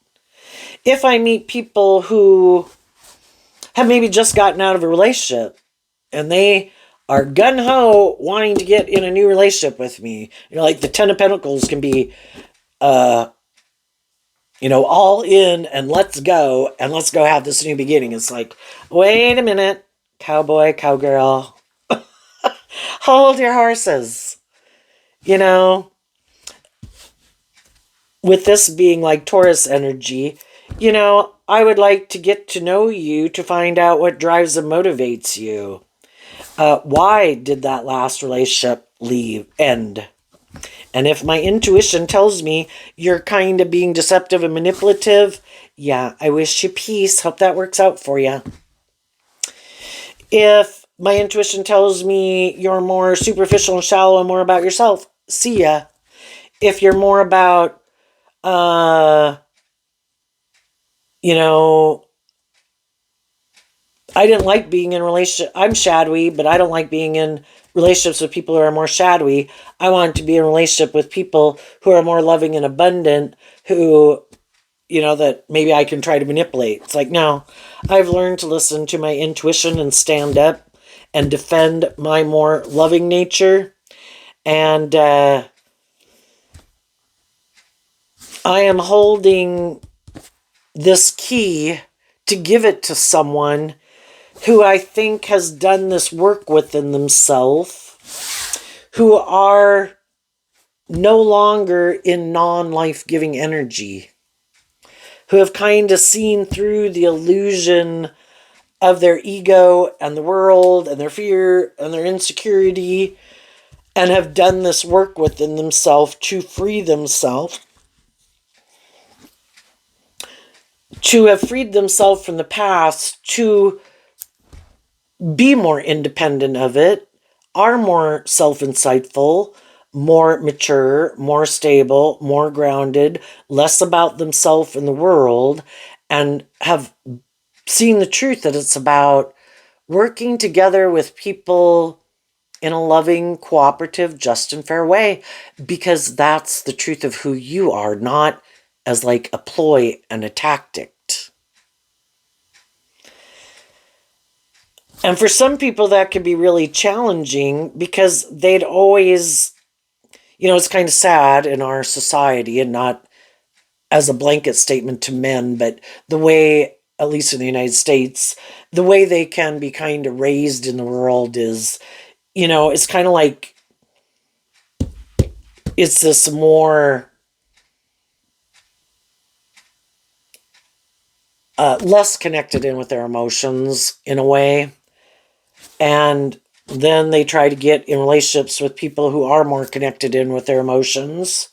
If I meet people who have maybe just gotten out of a relationship and they are gung-ho wanting to get in a new relationship with me, like the Ten of Pentacles can be, all in and let's go have this new beginning. It's like, wait a minute, cowboy, cowgirl, hold your horses. With this being like Taurus energy, I would like to get to know you to find out what drives and motivates you. Why did that last relationship end? And if my intuition tells me you're kind of being deceptive and manipulative, yeah, I wish you peace. Hope that works out for you. If my intuition tells me you're more superficial and shallow and more about yourself, see ya. If you're more about, I didn't like being in a relationship. I'm shadowy, but I don't like being in relationships with people who are more shadowy. I want to be in a relationship with people who are more loving and abundant, who, that maybe I can try to manipulate. It's like, no, I've learned to listen to my intuition and stand up and defend my more loving nature. And I am holding this key to give it to someone who I think has done this work within themselves, who are no longer in non-life-giving energy, who have kind of seen through the illusion of their ego and the world and their fear and their insecurity, and have done this work within themselves to free themselves, to have freed themselves from the past, to be more independent of it, are more self-insightful, more mature, more stable, more grounded, less about themselves and the world, and have seen the truth that it's about working together with people in a loving, cooperative, just and fair way, because that's the truth of who you are, not as like a ploy and a tactic. And for some people, that could be really challenging because they'd always, it's kind of sad in our society, and not as a blanket statement to men, but the way, at least in the United States, the way they can be kind of raised in the world is, it's kind of like, it's this more less connected in with their emotions in a way. And then they try to get in relationships with people who are more connected in with their emotions.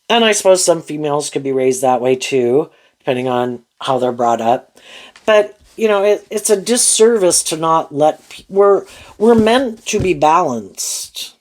And I suppose some females could be raised that way too, depending on how they're brought up. But, it's a disservice to not let... We're meant to be balanced.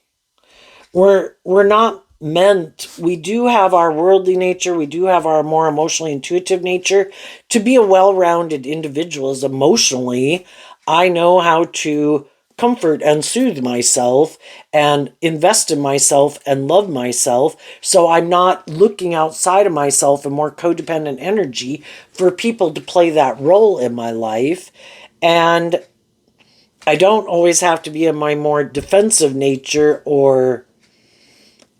We're not meant... We do have our worldly nature. We do have our more emotionally intuitive nature. To be a well-rounded individual is emotionally... I know how to comfort and soothe myself and invest in myself and love myself, so I'm not looking outside of myself in more codependent energy for people to play that role in my life. And I don't always have to be in my more defensive nature or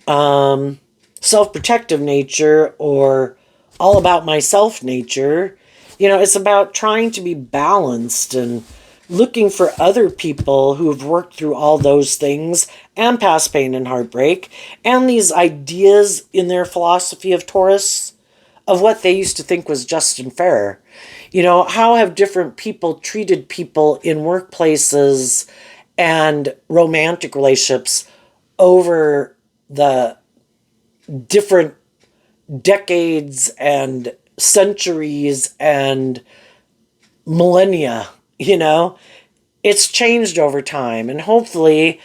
self-protective nature or all about myself nature. It's about trying to be balanced and looking for other people who have worked through all those things and past pain and heartbreak, and these ideas in their philosophy of Taurus of what they used to think was just and fair. How have different people treated people in workplaces and romantic relationships over the different decades and centuries and millennia, it's changed over time. And hopefully,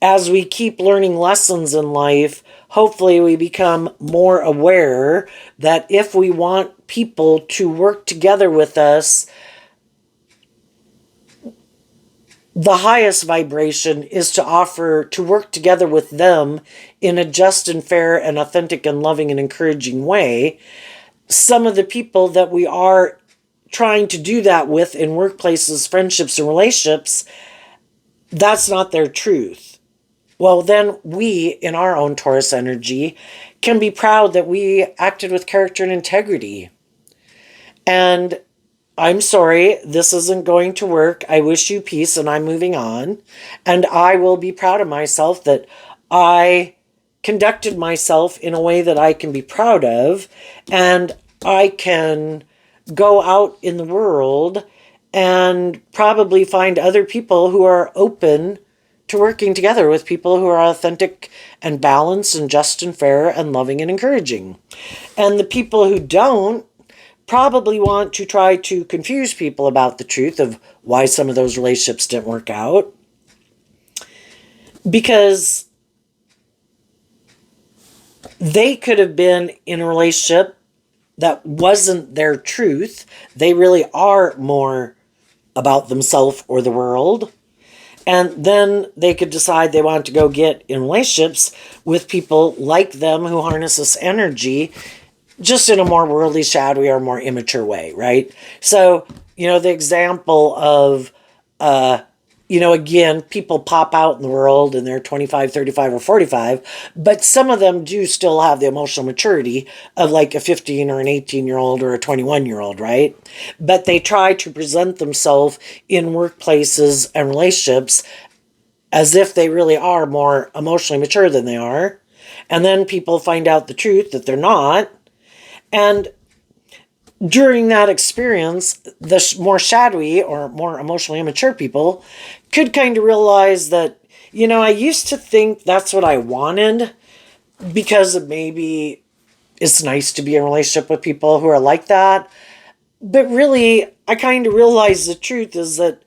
as we keep learning lessons in life, hopefully we become more aware that if we want people to work together with us, the highest vibration is to offer to work together with them in a just and fair and authentic and loving and encouraging way. Some of the people that we are trying to do that with in workplaces, friendships, and relationships, that's not their truth. Well, then we, in our own Taurus energy, can be proud that we acted with character and integrity. And I'm sorry, this isn't going to work. I wish you peace and I'm moving on. And I will be proud of myself that I conducted myself in a way that I can be proud of. And I can go out in the world and probably find other people who are open to working together with people who are authentic and balanced and just and fair and loving and encouraging. And the people who don't probably want to try to confuse people about the truth of why some of those relationships didn't work out. Because they could have been in a relationship that wasn't their truth. They really are more about themselves or the world. And then they could decide they want to go get in relationships with people like them who harness this energy just in a more worldly, shadowy, or more immature way, right? So, the example of, again, people pop out in the world and they're 25, 35, or 45, but some of them do still have the emotional maturity of like a 15 or an 18-year-old or a 21-year-old, right? But they try to present themselves in workplaces and relationships as if they really are more emotionally mature than they are. And then people find out the truth that they're not. And during that experience, the more shadowy or more emotionally immature people could kind of realize that, I used to think that's what I wanted because maybe it's nice to be in a relationship with people who are like that. But really, I kind of realized the truth is that,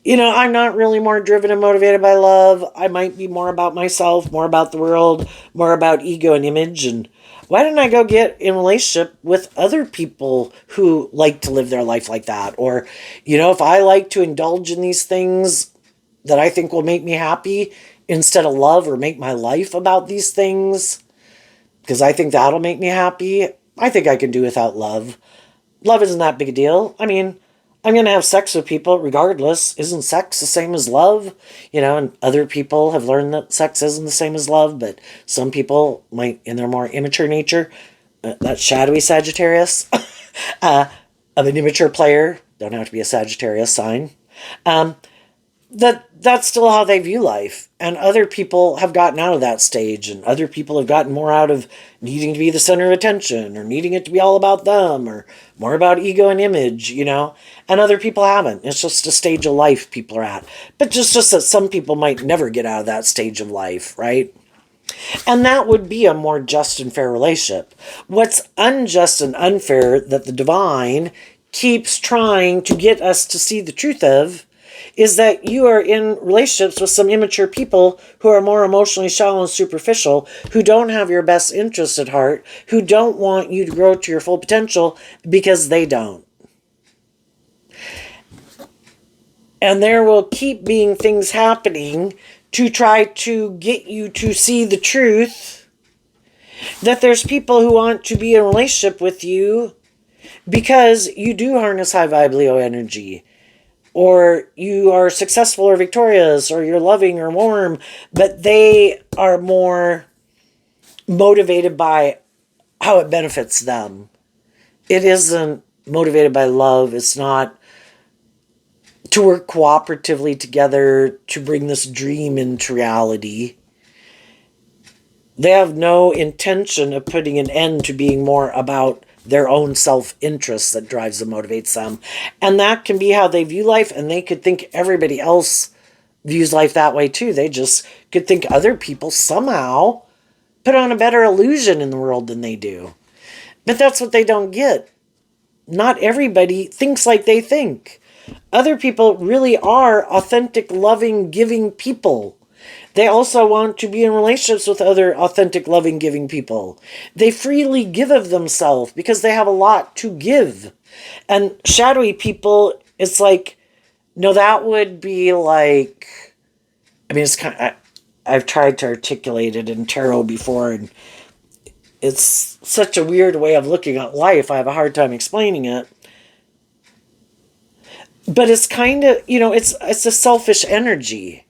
I'm not really more driven and motivated by love. I might be more about myself, more about the world, more about ego and image. And why didn't I go get in a relationship with other people who like to live their life like that? Or, if I like to indulge in these things that I think will make me happy instead of love, or make my life about these things because I think that'll make me happy, I think I can do without love. Love isn't that big a deal. I mean, I'm going to have sex with people regardless. Isn't sex the same as love? And other people have learned that sex isn't the same as love, but some people might, in their more immature nature, that shadowy Sagittarius, of an immature player, don't have to be a Sagittarius sign, that's still how they view life. And other people have gotten out of that stage, and other people have gotten more out of needing to be the center of attention, or needing it to be all about them, or more about ego and image, and other people haven't. It's just a stage of life people are at. But just that some people might never get out of that stage of life, right? And that would be a more just and fair relationship. What's unjust and unfair that the divine keeps trying to get us to see the truth of is that you are in relationships with some immature people who are more emotionally shallow and superficial, who don't have your best interest at heart, who don't want you to grow to your full potential because they don't. And there will keep being things happening to try to get you to see the truth that there's people who want to be in a relationship with you because you do harness high vibe Leo energy, or you are successful or victorious, or you're loving or warm, but they are more motivated by how it benefits them. It isn't motivated by love. It's not to work cooperatively together to bring this dream into reality. They have no intention of putting an end to being more about their own self-interest that drives and motivates them. And that can be how they view life, and they could think everybody else views life that way too. They just could think other people somehow put on a better illusion in the world than they do. But that's what they don't get. Not everybody thinks like they think. Other people really are authentic, loving, giving people. They also want to be in relationships with other authentic, loving, giving people. They freely give of themselves because they have a lot to give. And shadowy people, it's like, no, that would be like, I mean, it's kind of, I've tried to articulate it in tarot before, and it's such a weird way of looking at life. I have a hard time explaining it. But it's kind of, it's a selfish energy.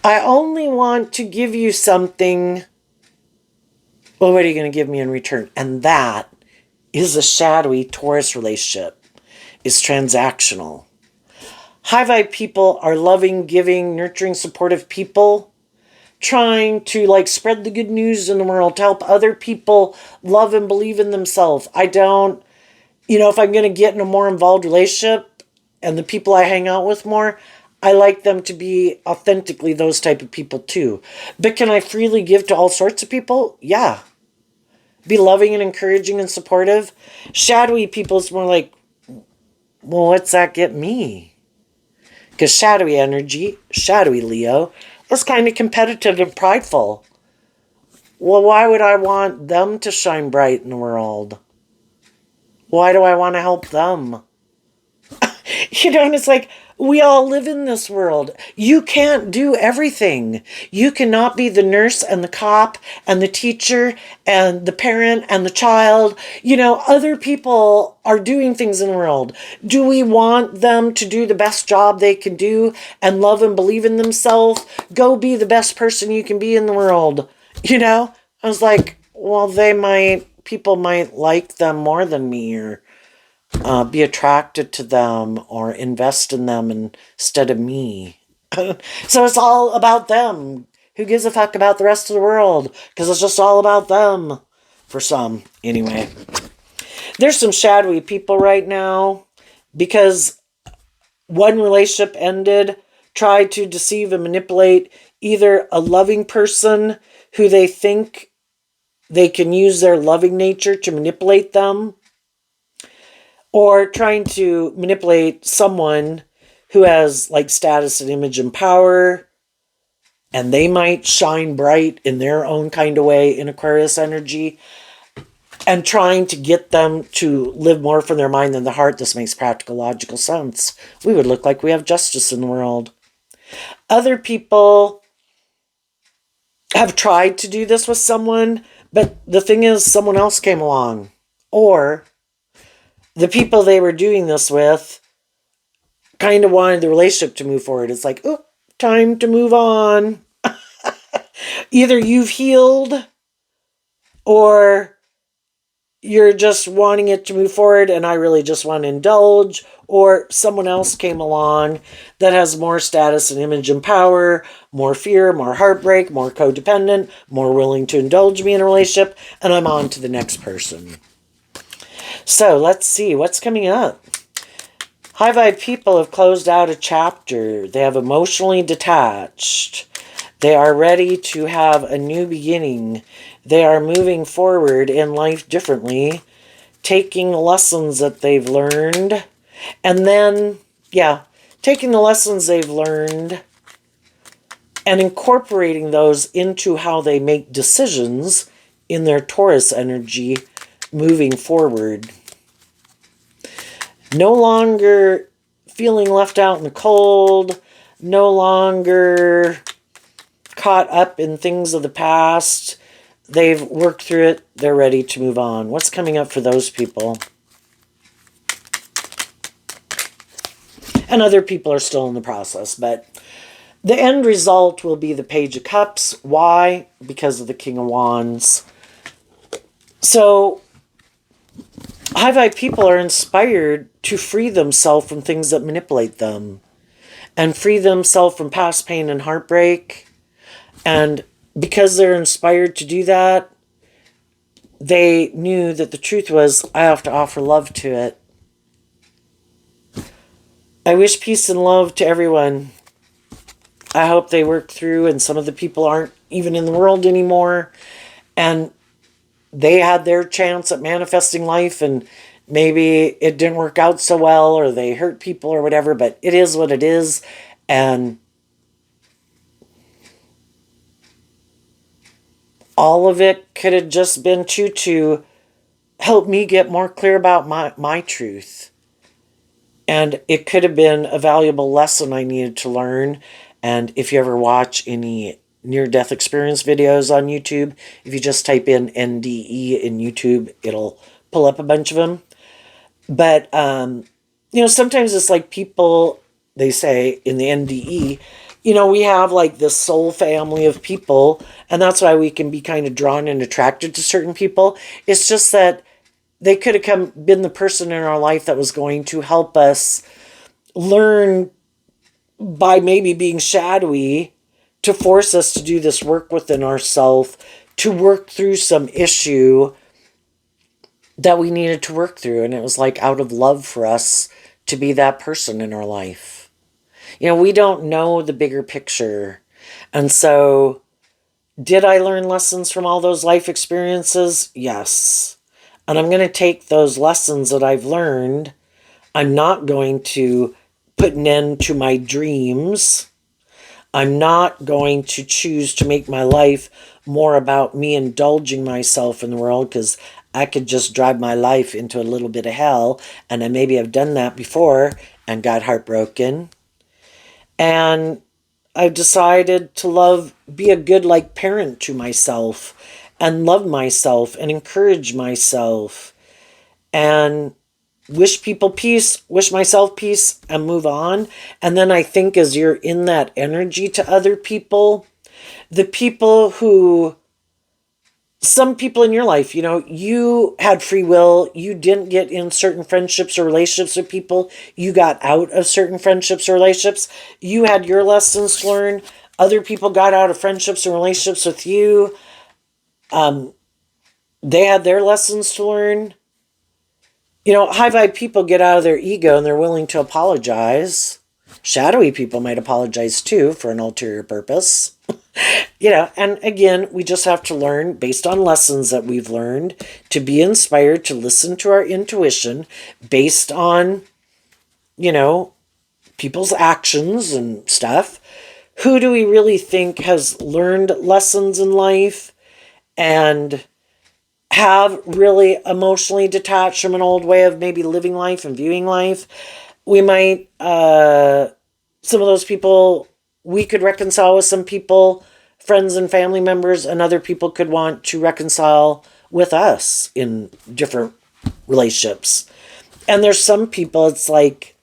I only want to give you something. Well, what are you going to give me in return? And that is a shadowy Taurus relationship. It's transactional. High vibe people are loving, giving, nurturing, supportive people, trying to spread the good news in the world, to help other people love and believe in themselves. I don't, if I'm going to get in a more involved relationship and the people I hang out with more, I like them to be authentically those type of people too. But can I freely give to all sorts of people? Yeah. Be loving and encouraging and supportive. Shadowy people is more like, well, what's that get me? Because shadowy energy, shadowy Leo, is kind of competitive and prideful. Well, why would I want them to shine bright in the world? Why do I want to help them? And it's like, we all live in this world. You can't do everything. You cannot be the nurse and the cop and the teacher and the parent and the child. Other people are doing things in the world. Do we want them to do the best job they can do and love and believe in themselves? Go be the best person you can be in the world. I was like, well, people might like them more than me, or be attracted to them, or invest in them instead of me. So it's all about them. Who gives a fuck about the rest of the world? Because it's just all about them. For some, anyway. There's some shadowy people right now because one relationship ended, tried to deceive and manipulate either a loving person who they think they can use their loving nature to manipulate them, or trying to manipulate someone who has status and image and power, and they might shine bright in their own kind of way in Aquarius energy, and trying to get them to live more from their mind than the heart. This makes practical, logical sense. We would look like we have justice in the world. Other people have tried to do this with someone, but the thing is, someone else came along, or the people they were doing this with kind of wanted the relationship to move forward. It's like, oh, time to move on. Either you've healed, or you're just wanting it to move forward and I really just want to indulge, or someone else came along that has more status and image and power, more fear, more heartbreak, more codependent, more willing to indulge me in a relationship, and I'm on to the next person. So let's see what's coming up. High vibe people have closed out a chapter. They have emotionally detached. They are ready to have a new beginning. They are moving forward in life differently, taking lessons that they've learned, and then, taking the lessons they've learned and incorporating those into how they make decisions in their Taurus energy moving forward. No longer feeling left out in the cold, no longer caught up in things of the past. They've worked through it. They're ready to move on. What's coming up for those people? And other people are still in the process, but the end result will be the Page of Cups. Why? Because of the King of Wands. So high vibe people are inspired to free themselves from things that manipulate them, and free themselves from past pain and heartbreak. And because they're inspired to do that, they knew that the truth was I have to offer love to it. I wish peace and love to everyone. I hope they work through, and some of the people aren't even in the world anymore, and they had their chance at manifesting life, and maybe it didn't work out so well, or they hurt people or whatever, but it is what it is. And all of it could have just been to help me get more clear about my truth. And it could have been a valuable lesson I needed to learn. And if you ever watch any near-death experience videos on YouTube, if you just type in NDE in YouTube, it'll pull up a bunch of them. But, sometimes it's like people, they say in the NDE, we have like this soul family of people, and that's why we can be kind of drawn and attracted to certain people. It's just that they could have been the person in our life that was going to help us learn by maybe being shadowy to force us to do this work within ourselves, to work through some issue that we needed to work through. And it was like out of love for us to be that person in our life. We don't know the bigger picture. And so, did I learn lessons from all those life experiences? Yes. And I'm going to take those lessons that I've learned. I'm not going to put an end to my dreams. I'm not going to choose to make my life more about me indulging myself in the world, because I could just drive my life into a little bit of hell, and I maybe have done that before and got heartbroken. And I've decided to be a good parent to myself, and love myself and encourage myself, and wish people peace, wish myself peace, and move on. And then I think as you're in that energy to other people, the people who, some people in your life, you had free will. You didn't get in certain friendships or relationships with people. You got out of certain friendships or relationships. You had your lessons to learn. Other people got out of friendships and relationships with you. They had their lessons to learn. High vibe people get out of their ego and they're willing to apologize. Shadowy people might apologize too for an ulterior purpose. And again, we just have to learn based on lessons that we've learned, to be inspired, to listen to our intuition based on, people's actions and stuff. Who do we really think has learned lessons in life and have really emotionally detached from an old way of maybe living life and viewing life? We might, some of those people, we could reconcile with some people, friends and family members, and other people could want to reconcile with us in different relationships. And there's some people, it's like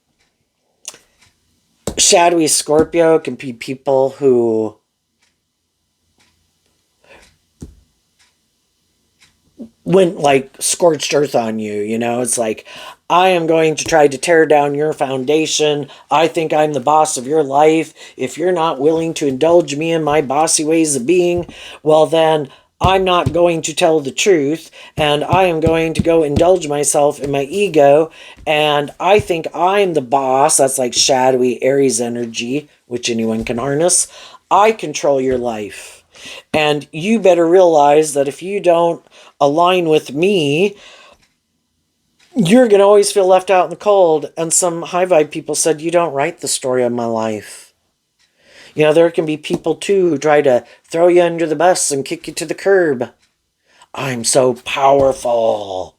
shadowy Scorpio can be people who went like scorched earth on you. It's like, I am going to try to tear down your foundation. I think I'm the boss of your life. If you're not willing to indulge me in my bossy ways of being, well then I'm not going to tell the truth, and I am going to go indulge myself in my ego, and I think I'm the boss. That's like shadowy Aries energy, which anyone can harness. I control your life. And you better realize that if you don't align with me, you're going to always feel left out in the cold. And some high vibe people said, you don't write the story of my life. There can be people too who try to throw you under the bus and kick you to the curb. I'm so powerful.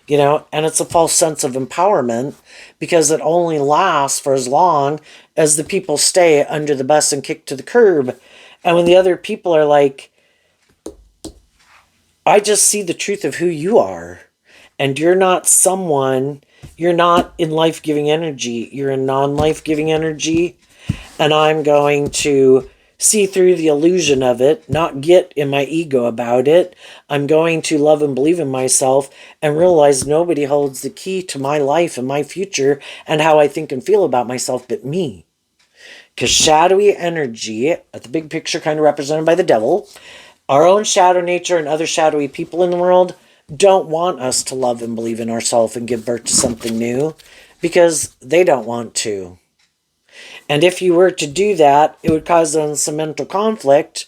And it's a false sense of empowerment, because it only lasts for as long as the people stay under the bus and kicked to the curb. And when the other people are like, I just see the truth of who you are. And you're not you're not in life-giving energy. You're in non-life-giving energy. And I'm going to see through the illusion of it, not get in my ego about it. I'm going to love and believe in myself and realize nobody holds the key to my life and my future and how I think and feel about myself but me. Because shadowy energy, at the big picture kind of represented by the devil, our own shadow nature and other shadowy people in the world, don't want us to love and believe in ourselves and give birth to something new because they don't want to. And if you were to do that, it would cause them some mental conflict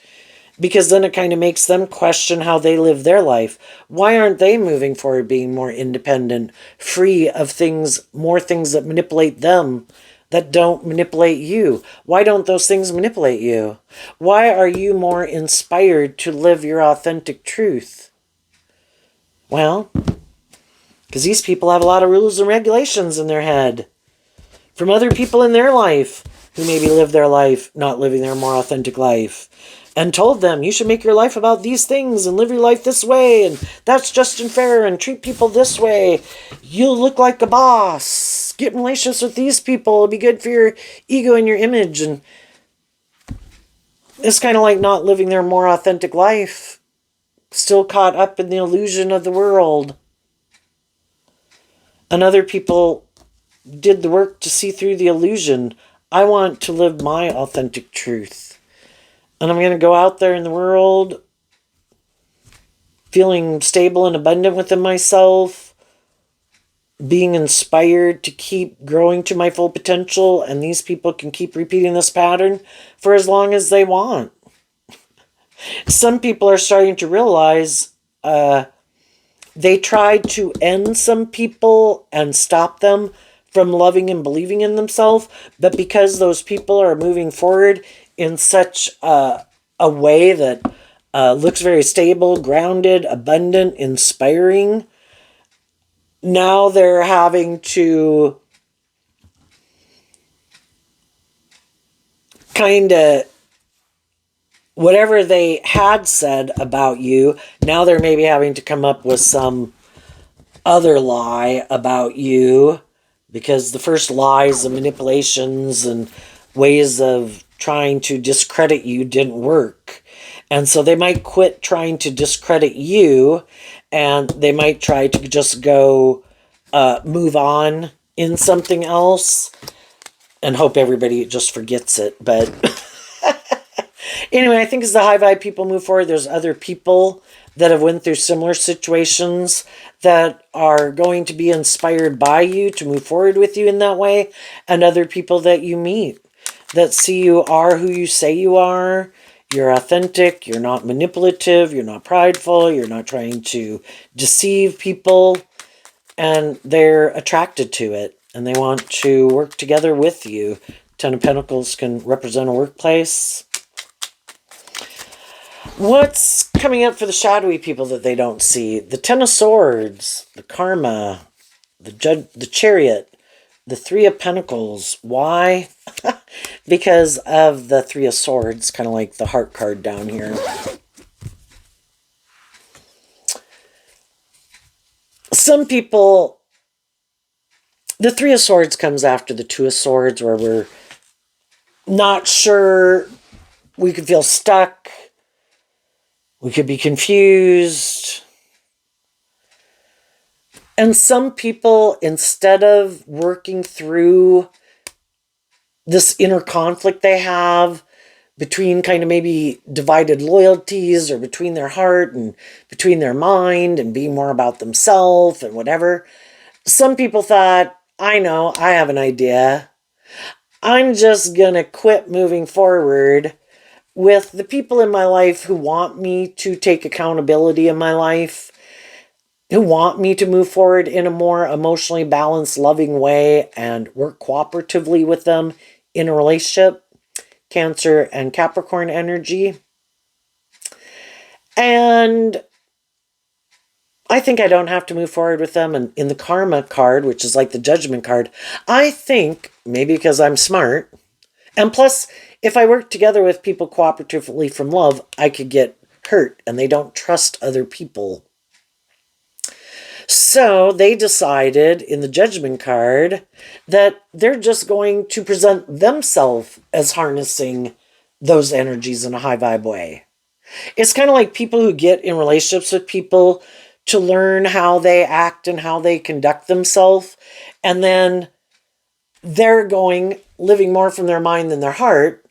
because then it kind of makes them question how they live their life. Why aren't they moving forward, being more independent, free of things, more things that manipulate them that don't manipulate you? Why don't those things manipulate you? Why are you more inspired to live your authentic truth? Well, because these people have a lot of rules and regulations in their head from other people in their life who maybe live their life not living their more authentic life, and told them you should make your life about these things and live your life this way, and that's just and fair, and treat people this way. You'll look like a boss. Get in relationships with these people. It'll be good for your ego and your image. And it's kind of like not living their more authentic life, still caught up in the illusion of the world. And other people did the work to see through the illusion. I want to live my authentic truth. And I'm going to go out there in the world feeling stable and abundant within myself, being inspired to keep growing to my full potential, and these people can keep repeating this pattern for as long as they want. Some people are starting to realize they tried to end some people and stop them from loving and believing in themselves, but because those people are moving forward in such a way that looks very stable, grounded, abundant, inspiring, now they're having to kind of, whatever they had said about you, now they're maybe having to come up with some other lie about you, because the first lies and manipulations and ways of trying to discredit you didn't work. And so they might quit trying to discredit you, and they might try to just go move on in something else and hope everybody just forgets it. But anyway, I think as the high vibe people move forward, there's other people that have went through similar situations that are going to be inspired by you to move forward with you in that way, and other people that you meet that see you are who you say you are. You're authentic, you're not manipulative, you're not prideful, you're not trying to deceive people, and they're attracted to it, and they want to work together with you. Ten of Pentacles can represent a workplace. What's coming up for the shadowy people that they don't see? The Ten of Swords, the Karma, the Chariot, the Three of Pentacles. Why? Because of the Three of Swords, kind of like the heart card down here. Some people, the Three of Swords comes after the Two of Swords, where we're not sure, we could feel stuck, we could be confused. And some people, instead of working through this inner conflict they have between kind of maybe divided loyalties, or between their heart and between their mind, and being more about themselves and whatever, some people thought, I know, I have an idea. I'm just going to quit moving forward with the people in my life who want me to take accountability in my life, who want me to move forward in a more emotionally balanced, loving way, and work cooperatively with them in a relationship. Cancer and Capricorn energy. And I think I don't have to move forward with them. And in the Karma card, which is like the Judgment card, I think, maybe because I'm smart, and plus, if I work together with people cooperatively from love, I could get hurt, and they don't trust other people. So they decided in the Judgment card that they're just going to present themselves as harnessing those energies in a high vibe way. It's kind of like people who get in relationships with people to learn how they act and how they conduct themselves, and then they're living more from their mind than their heart.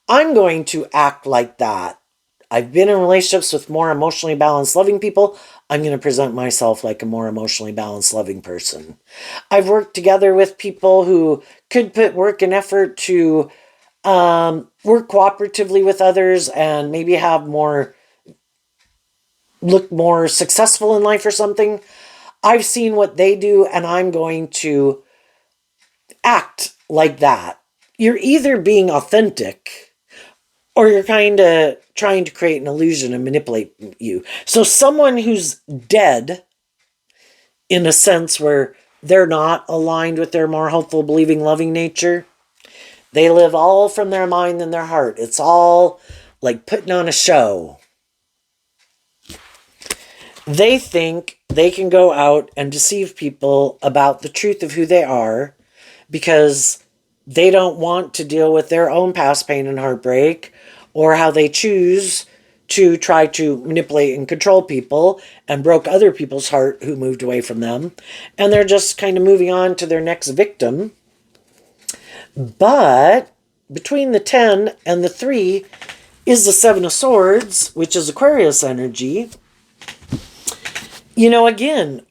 I'm going to act like that. I've been in relationships with more emotionally balanced, loving people. I'm going to present myself like a more emotionally balanced, loving person. I've worked together with people who could put work and effort to work cooperatively with others and maybe look more successful in life or something. I've seen what they do, and I'm going to act like that. You're either being authentic or you're kind of trying to create an illusion and manipulate you. So someone who's dead, in a sense where they're not aligned with their more hopeful, believing, loving nature, they live all from their mind and their heart. It's all like putting on a show. They think they can go out and deceive people about the truth of who they are because they don't want to deal with their own past pain and heartbreak, or how they choose to try to manipulate and control people and broke other people's heart who moved away from them. And they're just kind of moving on to their next victim. But between the 10 and the 3 is the 7 of Swords, which is Aquarius energy. You know, again,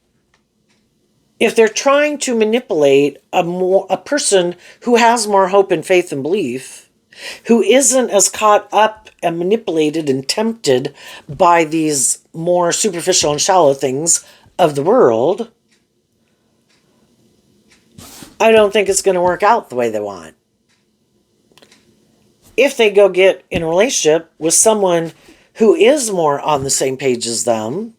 if they're trying to manipulate a person who has more hope and faith and belief, who isn't as caught up and manipulated and tempted by these more superficial and shallow things of the world, I don't think it's going to work out the way they want. If they go get in a relationship with someone who is more on the same page as them,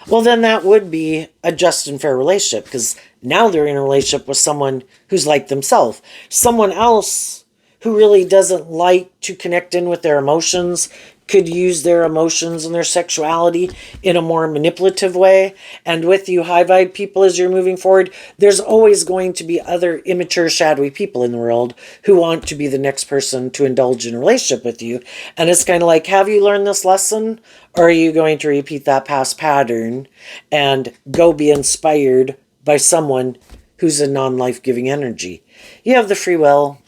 well, then that would be a just and fair relationship, because now they're in a relationship with someone who's like themselves. Someone else who really doesn't like to connect in with their emotions could use their emotions and their sexuality in a more manipulative way. And with you high vibe people, as you're moving forward, there's always going to be other immature, shadowy people in the world who want to be the next person to indulge in a relationship with you. And it's kind of like, have you learned this lesson? Or are you going to repeat that past pattern and go be inspired by someone who's a non-life-giving energy? You have the free will.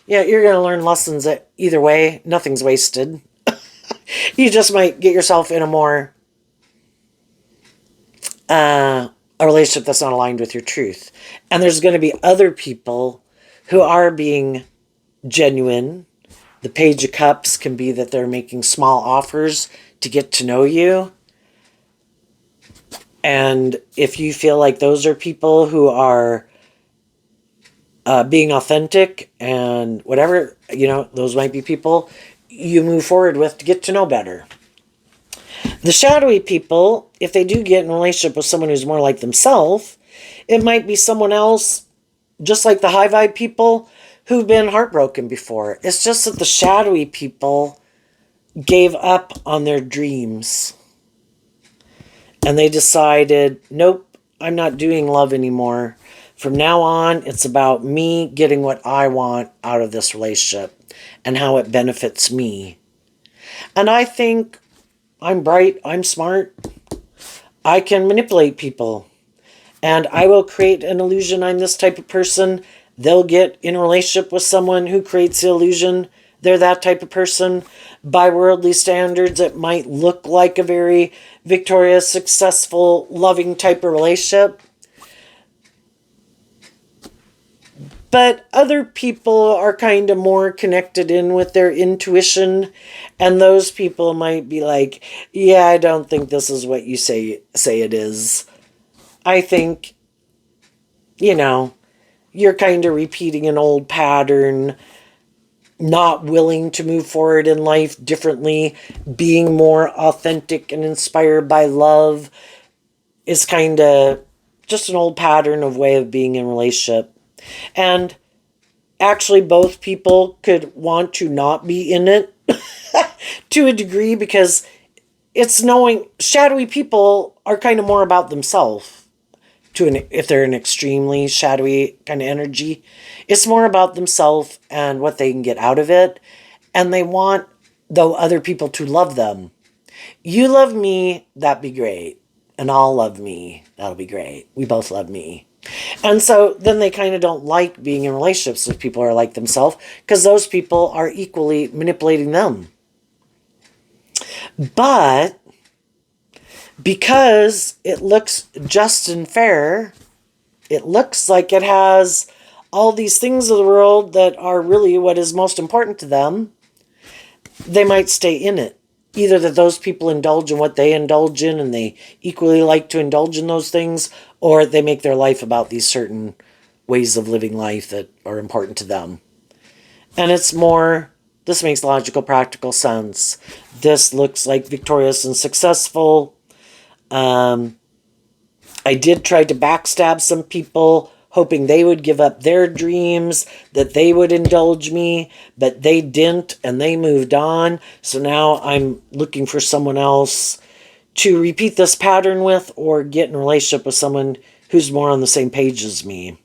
Yeah, you're going to learn lessons that either way, nothing's wasted. You just might get yourself in a relationship that's not aligned with your truth. And there's going to be other people who are being genuine. The Page of Cups can be that they're making small offers to get to know you. And if you feel like those are people who are being authentic and whatever, you know, those might be people you move forward with to get to know better. The shadowy people, if they do get in a relationship with someone who's more like themselves, it might be someone else, just like the high vibe people, who've been heartbroken before. It's just that the shadowy people gave up on their dreams. And they decided, nope, I'm not doing love anymore. From now on, it's about me getting what I want out of this relationship and how it benefits me. And I think I'm bright, I'm smart, I can manipulate people. And I will create an illusion I'm this type of person. They'll get in a relationship with someone who creates the illusion they're that type of person. By worldly standards, it might look like a very victorious, successful, loving type of relationship. But other people are kind of more connected in with their intuition. And those people might be like, yeah, I don't think this is what you say it is. I think, you know, you're kind of repeating an old pattern, not willing to move forward in life differently, being more authentic and inspired by love is kind of just an old pattern of way of being in a relationship. And actually both people could want to not be in it to a degree, because it's knowing shadowy people are kind of more about themselves. If they're an extremely shadowy kind of energy, it's more about themselves and what they can get out of it. And they want, though, other people to love them. You love me, that'd be great. And I'll love me, that'll be great. We both love me. And so then they kind of don't like being in relationships with people who are like themselves, because those people are equally manipulating them. But because it looks just and fair, it looks like it has all these things of the world that are really what is most important to them, they might stay in it. Either that those people indulge in what they indulge in and they equally like to indulge in those things, or they make their life about these certain ways of living life that are important to them. And it's more, this makes logical, practical sense. This looks like victorious and successful. I did try to backstab some people, hoping they would give up their dreams, that they would indulge me, but they didn't and they moved on. So now I'm looking for someone else to repeat this pattern with or get in a relationship with someone who's more on the same page as me.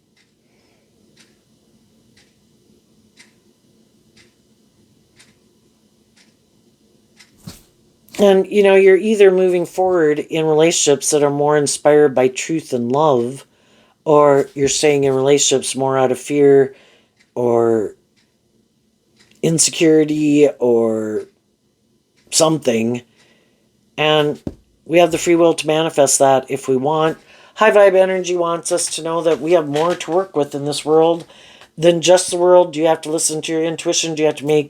And, you're either moving forward in relationships that are more inspired by truth and love, or you're staying in relationships more out of fear or insecurity or something. And we have the free will to manifest that if we want. High vibe energy wants us to know that we have more to work with in this world than just the world. Do you have to listen to your intuition? Do you have to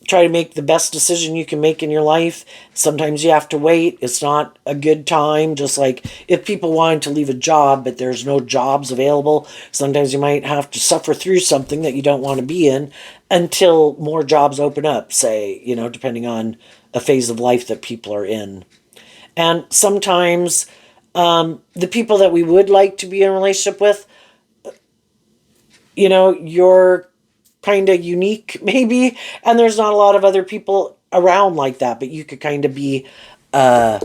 try to make the best decision you can make in your life? Sometimes you have to wait. It's not a good time. Just like if people wanted to leave a job, but there's no jobs available, sometimes you might have to suffer through something that you don't want to be in until more jobs open up, say, depending on a phase of life that people are in. And sometimes the people that we would like to be in a relationship with, you're kind of unique maybe, and there's not a lot of other people around like that, but you could kind of be kind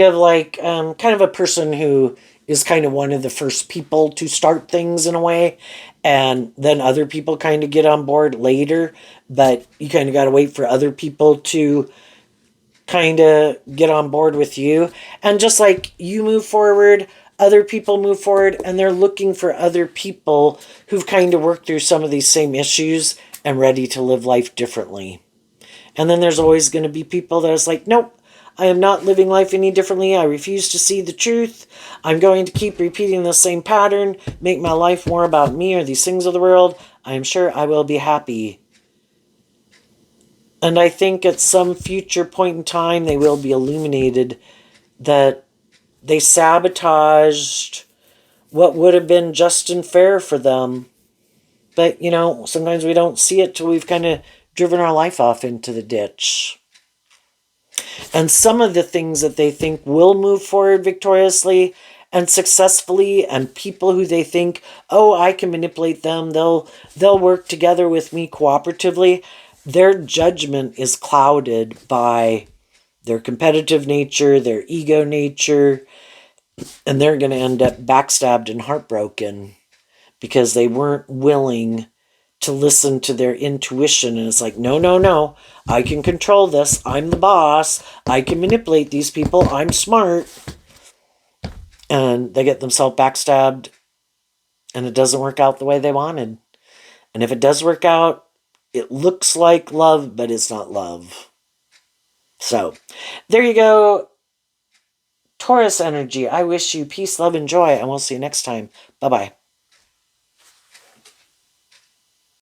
of a person who is kind of one of the first people to start things in a way, and then other people kind of get on board later, but you kind of got to wait for other people to kind of get on board with you. And just like you move forward, other people move forward, and they're looking for other people who've kind of worked through some of these same issues and ready to live life differently. And then there's always going to be people that is like, nope, I am not living life any differently. I refuse to see the truth. I'm going to keep repeating the same pattern, make my life more about me or these things of the world. I am sure I will be happy. And I think at some future point in time, they will be illuminated that they sabotaged what would have been just and fair for them. But, sometimes we don't see it till we've kind of driven our life off into the ditch. And some of the things that they think will move forward victoriously and successfully, and people who they think, oh, I can manipulate them, they'll work together with me cooperatively, their judgment is clouded by their competitive nature, their ego nature, and they're going to end up backstabbed and heartbroken because they weren't willing to listen to their intuition. And it's like, no, I can control this. I'm the boss. I can manipulate these people. I'm smart. And they get themselves backstabbed, and it doesn't work out the way they wanted. And if it does work out, it looks like love, but it's not love. So, there you go. Taurus energy. I wish you peace, love, and joy, and we'll see you next time. Bye-bye.